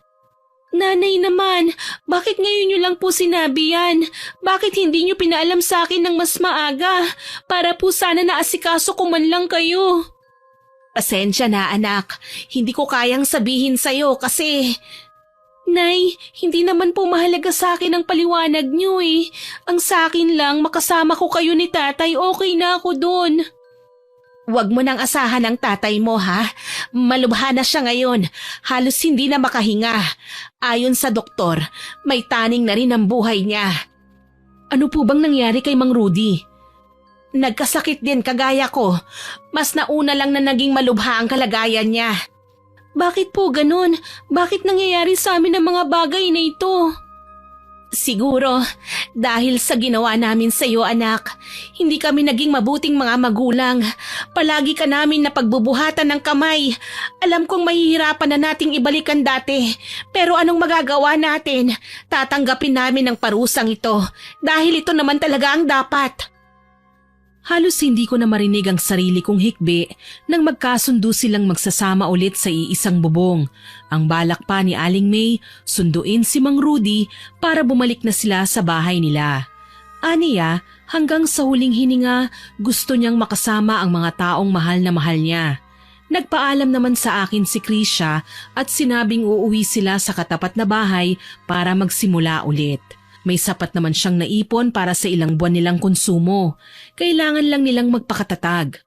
Nanay naman, bakit ngayon niyo lang po sinabi yan? Bakit hindi niyo pinaalam sa akin ng mas maaga? Para po sana naasikaso ko man lang kayo. Pasensya na anak, hindi ko kayang sabihin sa'yo kasi… Nay, hindi naman po mahalaga sa akin ang paliwanag niyo eh. Ang sa akin lang, makasama ko kayo ni tatay, okay na ako doon. Huwag mo nang asahan ang tatay mo ha. Malubha na siya ngayon. Halos hindi na makahinga. Ayon sa doktor, may taning na rin ang buhay niya. Ano po bang nangyari kay Mang Rudy? Nagkasakit din kagaya ko. Mas nauna lang na naging malubha ang kalagayan niya. Bakit po ganun? Bakit nangyayari sa amin ang mga bagay na ito? Siguro, dahil sa ginawa namin sa iyo anak, hindi kami naging mabuting mga magulang. Palagi ka namin na pagbubuhatan ng kamay. Alam kong mahihirapan na nating ibalik ang dati. Pero anong magagawa natin? Tatanggapin namin ang parusang ito. Dahil ito naman talaga ang dapat. Halos hindi ko na marinig ang sarili kong hikbi nang magkasundo silang magsasama ulit sa iisang bubong. Ang balak pa ni Aling May, sunduin si Mang Rudy para bumalik na sila sa bahay nila. Aniya, hanggang sa huling hininga, gusto niyang makasama ang mga taong mahal na mahal niya. Nagpaalam naman sa akin si Krisha at sinabing uuwi sila sa katapat na bahay para magsimula ulit. May sapat naman siyang naipon para sa ilang buwan nilang konsumo. Kailangan lang nilang magpakatatag.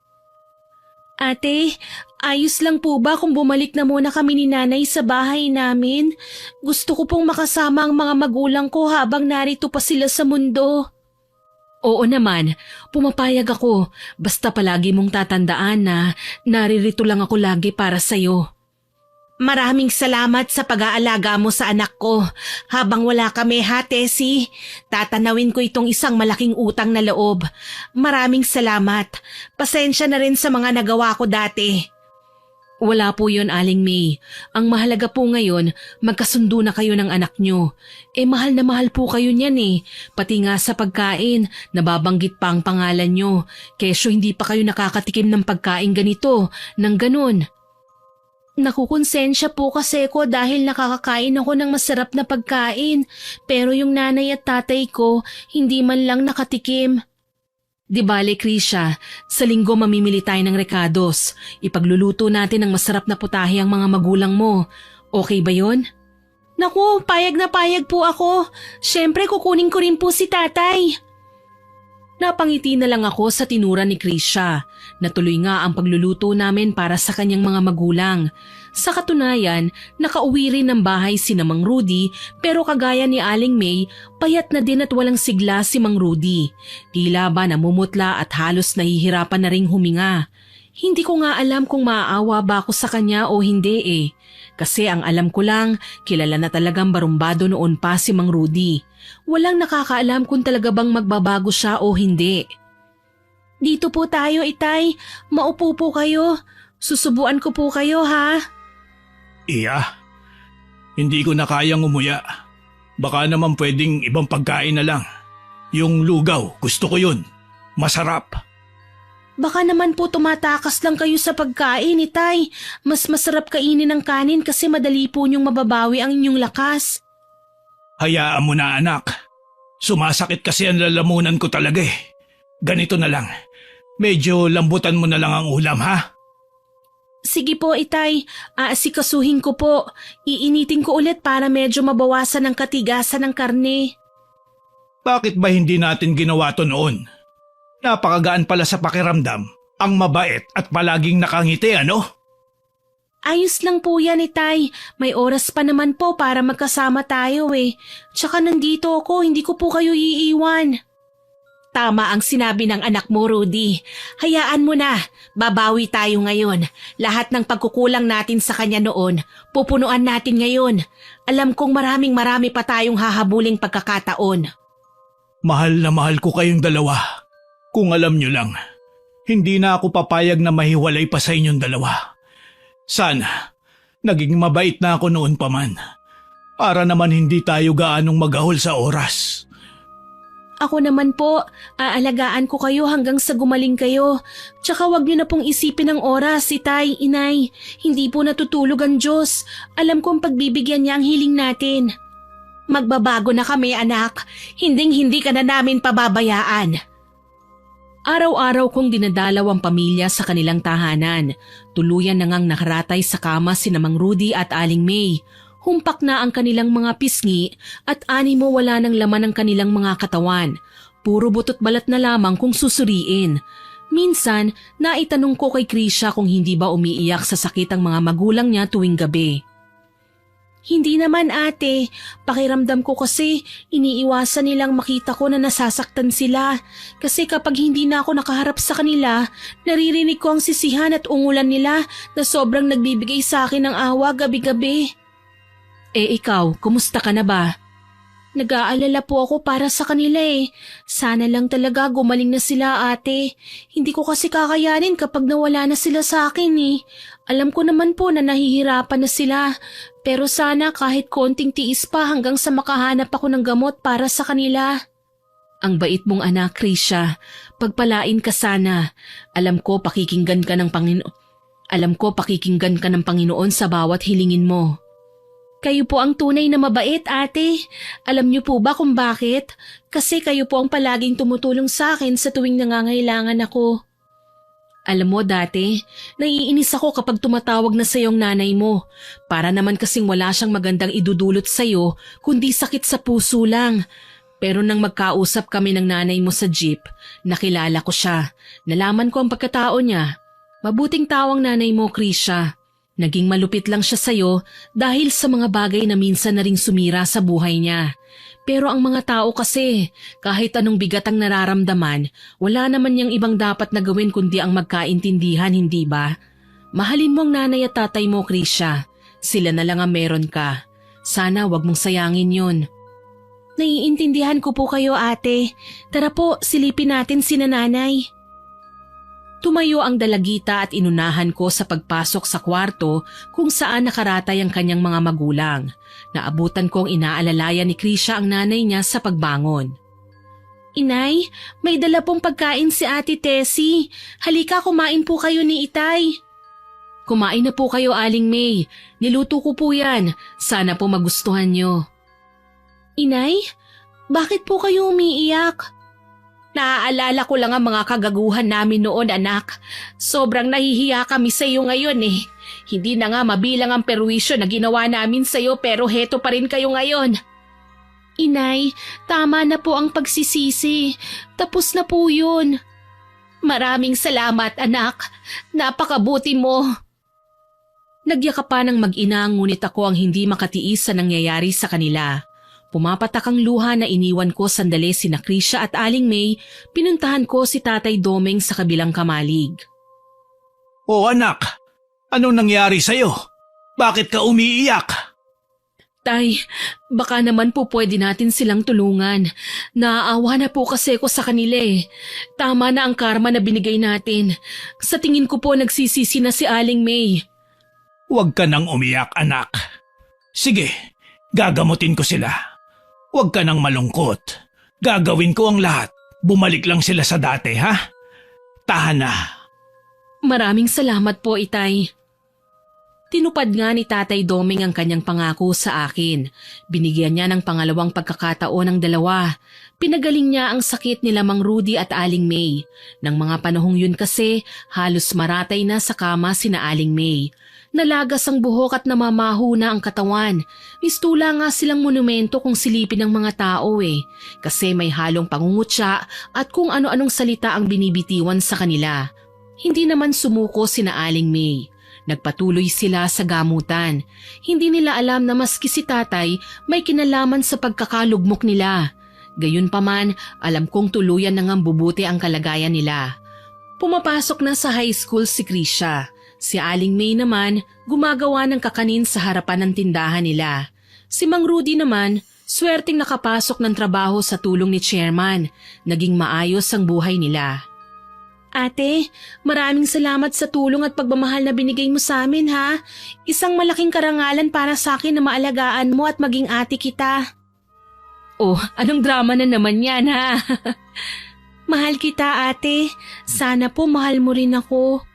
Ate, ayos lang po ba kung bumalik na muna kami ni nanay sa bahay namin? Gusto ko pong makasama ang mga magulang ko habang narito pa sila sa mundo. Oo naman, pumapayag ako. Basta palagi mong tatandaan na naririto lang ako lagi para sa'yo. Maraming salamat sa pag-aalaga mo sa anak ko. Habang wala kami ha, Tessie, tatanawin ko itong isang malaking utang na loob. Maraming salamat. Pasensya na rin sa mga nagawa ko dati. Wala po yun, Aling May. Ang mahalaga po ngayon, magkasundo na kayo ng anak nyo. Mahal na mahal po kayo niyan eh. Pati nga sa pagkain, nababanggit pa ang pangalan nyo. Kesyo hindi pa kayo nakakatikim ng pagkain ganito, ng ganun. Nakukonsensya po kasi ko dahil nakakakain ako ng masarap na pagkain, pero yung nanay at tatay ko hindi man lang nakatikim. Di bale, Krisha, sa linggo mamimili tayo ng recados. Ipagluluto natin ng masarap na putahe ang mga magulang mo. Okay ba yon? Naku, payag na payag po ako. Siyempre kukunin ko rin po si tatay. Napangiti na lang ako sa tinura ni Krisha. Natuloy nga ang pagluluto namin para sa kanyang mga magulang. Sa katunayan, nakauwi rin ng bahay si Mang Rudy pero kagaya ni Aling May, payat na din at walang sigla si Mang Rudy. Tila ba namumutla at halos nahihirapan na ring huminga. Hindi ko nga alam kung maaawa ba ako sa kanya o hindi eh. Kasi ang alam ko lang, kilala na talagang barumbado noon pa si Mang Rudy. Walang nakakaalam kung talaga bang magbabago siya o hindi. Dito po tayo, Itay. Maupo po kayo. Susubuan ko po kayo, ha? Iya, hindi ko na kayang umuya. Baka naman pwedeng ibang pagkain na lang. Yung lugaw, gusto ko yun. Masarap. Baka naman po tumatakas lang kayo sa pagkain, Itay. Mas masarap kainin ng kanin kasi madali po niyong mababawi ang inyong lakas. Hayaan mo na anak. Sumasakit kasi ang lalamunan ko talaga eh. Ganito na lang. Medyo lambutan mo na lang ang ulam ha? Sige po, Itay. Aasikasuhin ko po. Iinitin ko ulit para medyo mabawasan ang katigasan ng karne. Bakit ba hindi natin ginawa to noon? Napakagaan pala sa pakiramdam. Ang mabait at palaging nakangiti ano? Ayos lang po yan, Itay. May oras pa naman po para magkasama tayo eh. Tsaka nandito ako, hindi ko po kayo iiwan. Tama ang sinabi ng anak mo, Rudy. Hayaan mo na. Babawi tayo ngayon. Lahat ng pagkukulang natin sa kanya noon, pupunuan natin ngayon. Alam kong marami pa tayong hahabuling pagkakataon. Mahal na mahal ko kayong dalawa. Kung alam nyo lang, hindi na ako papayag na mahiwalay pa sa inyong dalawa. Sana, naging mabait na ako noon pa man. Para naman hindi tayo gaanong magahol sa oras. Ako naman po, aalagaan ko kayo hanggang sa gumaling kayo. Tsaka wag niyo na pong isipin ang oras, Itay, Inay. Hindi po natutulog ang Diyos. Alam kong pagbibigyan niya ang hiling natin. Magbabago na kami, anak. Hinding-hindi ka na namin pababayaan. Araw-araw kong dinadalaw ang pamilya sa kanilang tahanan. Tuluyan na ngang nakaratay sa kama sina Mang Rudy at Aling May. Humpak na ang kanilang mga pisngi at animo wala ng laman ang kanilang mga katawan. Puro butot balat na lamang kung susuriin. Minsan, naitanong ko kay Krisha kung hindi ba umiiyak sa sakit ang mga magulang niya tuwing gabi. Hindi naman ate, pakiramdam ko kasi iniiwasan nilang makita ko na nasasaktan sila. Kasi kapag hindi na ako nakaharap sa kanila, naririnig ko ang sisihan at ungulan nila na sobrang nagbibigay sa akin ng awa gabi-gabi. Ikaw, kumusta ka na ba? Nag-aalala po ako para sa kanila eh. Sana lang talaga gumaling na sila ate. Hindi ko kasi kakayanin kapag nawala na sila sa akin eh. Alam ko naman po na nahihirapan na sila. Pero sana kahit konting tiis pa hanggang sa makahanap ako ng gamot para sa kanila. Ang bait mong anak, Krisha. Pagpalain ka sana. Alam ko pakikinggan ka ng Panginoon sa bawat hilingin mo. Kayo po ang tunay na mabait, ate. Alam niyo po ba kung bakit? Kasi kayo po ang palaging tumutulong sa akin sa tuwing nangangailangan ako. Alam mo dati, naiinis ako kapag tumatawag na sa'yo ang nanay mo. Para naman kasing wala siyang magandang idudulot sa'yo, kundi sakit sa puso lang. Pero nang magkausap kami ng nanay mo sa jeep, nakilala ko siya. Nalaman ko ang pagkatao niya. Mabuting tawang nanay mo, Krisha. Naging malupit lang siya sa'yo dahil sa mga bagay na minsan na ring sumira sa buhay niya. Pero ang mga tao kasi, kahit anong bigat ang nararamdaman, wala naman niyang ibang dapat na gawin kundi ang magkaintindihan, hindi ba? Mahalin mo ang nanay at tatay mo, Krisha. Sila na lang ang meron ka. Sana wag mong sayangin yun. Naiintindihan ko po kayo, ate. Tara po, silipin natin si nanay. Tumayo ang dalagita at inunahan ko sa pagpasok sa kwarto kung saan nakaratay ang kanyang mga magulang. Naabutan kong inaalalayan ni Krisha ang nanay niya sa pagbangon. Inay, may dala pong pagkain si Ate Tessie. Halika, kumain po kayo ni Itay. Kumain na po kayo, Aling May. Niluto ko po yan. Sana po magustuhan niyo. Inay, bakit po kayo umiiyak? Naaalala ko lang ang mga kagaguhan namin noon, anak. Sobrang nahihiya kami sa iyo ngayon eh. Hindi na nga mabilang ang perwisyo na ginawa namin sa iyo pero heto pa rin kayo ngayon. Inay, tama na po ang pagsisisi. Tapos na po yun. Maraming salamat, anak. Napakabuti mo. Nagyakapan ng mag-ina ngunit ako ang hindi makatiis sa nangyayari sa kanila. Pumapatak ang luha na iniwan ko sandali sina Krisha at Aling May, pinuntahan ko si Tatay Domeng sa kabilang kamalig. O anak, anong nangyari sa'yo? Bakit ka umiiyak? Tay, baka naman po pwede natin silang tulungan. Naaawa na po kasi ko sa kanila eh. Tama na ang karma na binigay natin. Sa tingin ko po nagsisisi na si Aling May. Huwag ka nang umiyak, anak. Sige, gagamutin ko sila. Huwag ka nang malungkot. Gagawin ko ang lahat. Bumalik lang sila sa dati, ha? Tahan na. Maraming salamat po, Itay. Tinupad nga ni Tatay Domeng ang kanyang pangako sa akin. Binigyan niya ng pangalawang pagkakataon ng dalawa. Pinagaling niya ang sakit nila Mang Rudy at Aling May. Nang mga panahong yun kasi, halos maratay na sa kama sina Aling May. Nalagas ang buhok at namamaho na ang katawan. Mistula nga silang monumento kung silipin ng mga tao eh. Kasi may halong pangungutya at kung ano-anong salita ang binibitiwan sa kanila. Hindi naman sumuko sina Aling May. Nagpatuloy sila sa gamutan. Hindi nila alam na maski si tatay may kinalaman sa pagkakalugmok nila. Gayunpaman, alam kong tuluyan na ngang bubuti ang kalagayan nila. Pumapasok na sa high school si Krisha. Si Aling May naman, gumagawa ng kakanin sa harapan ng tindahan nila. Si Mang Rudy naman, swerteng nakapasok ng trabaho sa tulong ni Chairman. Naging maayos ang buhay nila. Ate, maraming salamat sa tulong at pagmamahal na binigay mo sa amin ha. Isang malaking karangalan para sa akin na maalagaan mo at maging ate kita. Oh, anong drama na naman yan ha? Mahal kita ate. Sana po mahal mo rin ako.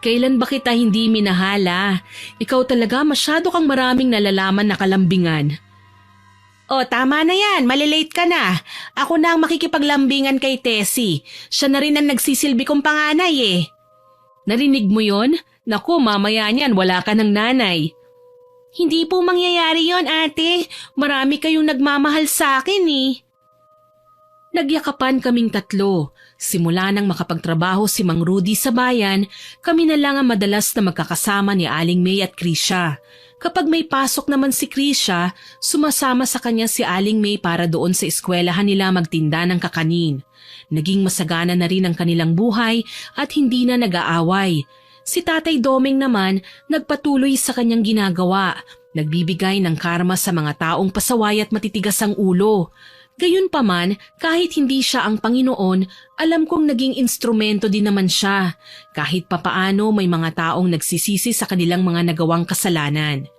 Kailan ba kita hindi minahala? Ikaw talaga masyado kang maraming nalalaman na kalambingan. O, tama na yan. Malilate ka na. Ako na ang makikipaglambingan kay Tessie. Siya na rin ang nagsisilbi kong panganay eh. Narinig mo yon? Naku, mamaya niyan wala ka ng nanay. Hindi po mangyayari yon, ate. Marami kayong nagmamahal sa akin eh. Nagyakapan kaming tatlo. Simula nang makapagtrabaho si Mang Rudy sa bayan, kami na lang ang madalas na magkakasama ni Aling May at Krisha. Kapag may pasok naman si Krisha, sumasama sa kanya si Aling May para doon sa eskwelahan nila magtinda ng kakanin. Naging masagana na rin ang kanilang buhay at hindi na nag-aaway. Si Tatay Doming naman nagpatuloy sa kanyang ginagawa, nagbibigay ng karma sa mga taong pasaway at matitigas ang ulo. Gayunpaman, kahit hindi siya ang Panginoon, alam kong naging instrumento din naman siya. Kahit papaano may mga taong nagsisisi sa kanilang mga nagawang kasalanan.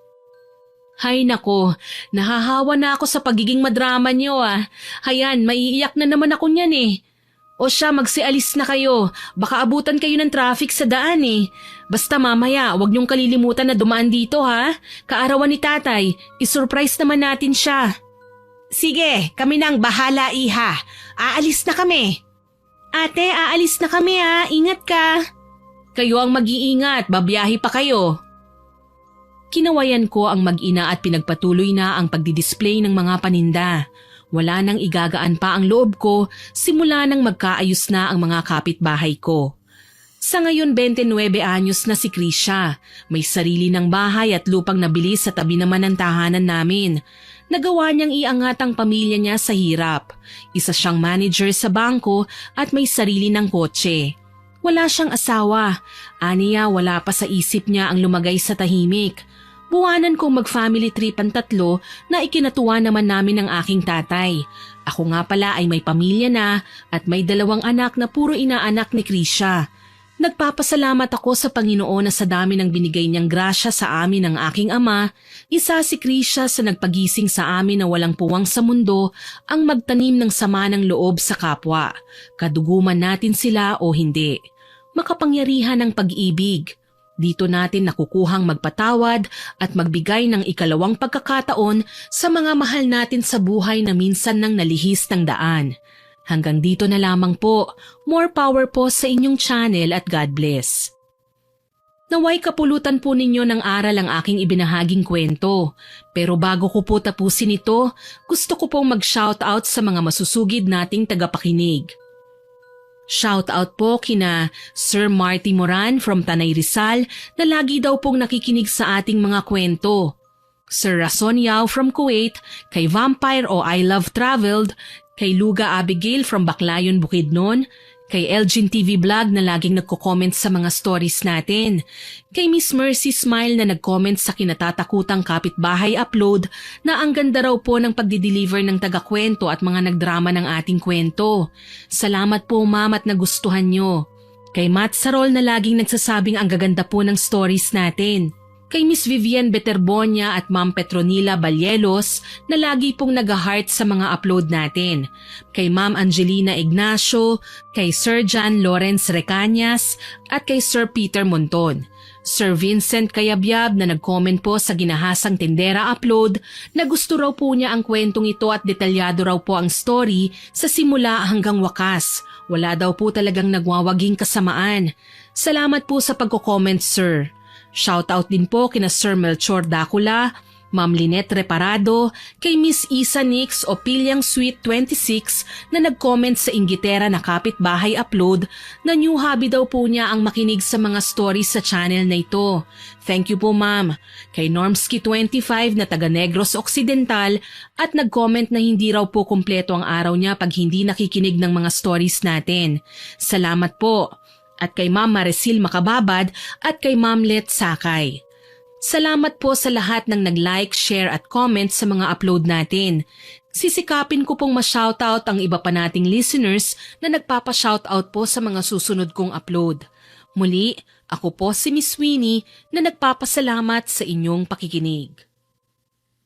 Hay nako, nahahawa na ako sa pagiging madrama niyo ah. Hayan, maiiyak na naman ako niyan eh. O siya, magsialis na kayo. Baka abutan kayo ng traffic sa daan eh. Basta mamaya, huwag niyong kalilimutan na dumaan dito ha. Kaarawan ni tatay, isurprise naman natin siya. Sige, kami nang bahala, iha. Aalis na kami. Ate, aalis na kami ha. Ingat ka. Kayo ang mag-iingat, babiyahe pa kayo. Kinawayan ko ang mag-ina at pinagpatuloy na ang pagdidisplay ng mga paninda. Wala nang igagaan pa ang loob ko simula nang magkaayos na ang mga kapitbahay ko. Sa ngayon 29 anyos na si Krisha. May sarili ng bahay at lupang nabili sa tabi naman ng tahanan namin. Nagawa niyang iangat ang pamilya niya sa hirap. Isa siyang manager sa bangko at may sarili ng kotse. Wala siyang asawa. Aniya wala pa sa isip niya ang lumagay sa tahimik. Buwanan kong mag-family trip ang tatlo na ikinatuwa naman namin ng aking tatay. Ako nga pala ay may pamilya na at may 2 anak na puro inaanak ni Krisha. Nagpapasalamat ako sa Panginoon na sa dami ng binigay niyang grasya sa amin ng aking ama, isa si Krisha sa nagpagising sa amin na walang puwang sa mundo ang magtanim ng sama ng loob sa kapwa. Kaduguman natin sila o hindi. Makapangyarihan ng pag-ibig. Dito natin nakukuhang magpatawad at magbigay ng ikalawang pagkakataon sa mga mahal natin sa buhay na minsan nang nalihis ng daan. Hanggang dito na lamang po. More power po sa inyong channel at God bless. Naway kapulutan po ninyo ng aral ang aking ibinahaging kwento. Pero bago ko po tapusin ito, gusto ko pong mag-shoutout sa mga masusugid nating tagapakinig. Shoutout po kina Sir Marty Moran from Tanay Rizal na lagi daw pong nakikinig sa ating mga kwento. Sir Rason Yao from Kuwait, kay Vampire o I Love Traveled, kay Luga Abigail from Baclayon, Bukidnon, kay Elgin TV Vlog na laging nagko-comment sa mga stories natin, kay Miss Mercy Smile na nag-comment sa kinatatakutang kapitbahay upload na ang ganda raw po ng pagdi-deliver ng taga-kwento at mga nagdrama ng ating kwento. Salamat po ma'am at nagustuhan nyo. Kay Matt Sarol na laging nagsasabing ang gaganda po ng stories natin. Kay Miss Vivian Beterbonia at Ma'am Petronila Balyelos na lagi pong nag-heart sa mga upload natin. Kay Ma'am Angelina Ignacio, kay Sir John Lawrence Recañas at kay Sir Peter Monton. Sir Vincent Kayabyab na nag-comment po sa Ginahasang Tindera upload na gusto raw po niya ang kwentong ito at detalyado raw po ang story sa simula hanggang wakas. Wala daw po talagang nagwawaging kasamaan. Salamat po sa pagko-comment, sir. Shoutout din po kina Sir Melchor Dacula, Ma'am Lynette Reparado, kay Miss Isa Nix o Pilyang Sweet 26 na nag-comment sa Inggitera na kapitbahay upload na new hobby daw po niya ang makinig sa mga stories sa channel na ito. Thank you po ma'am. Kay Normski 25 na taga Negros Occidental at nag-comment na hindi raw po kumpleto ang araw niya pag hindi nakikinig ng mga stories natin. Salamat po. At kay Ma'am Marisil Makababad at kay Ma'am Let Sakay. Salamat po sa lahat ng nag-like, share at comment sa mga upload natin. Sisikapin ko pong ma-shoutout ang iba pa nating listeners na nagpapa-shoutout po sa mga susunod kong upload. Muli, ako po si Miss Winnie na nagpapasalamat sa inyong pakikinig.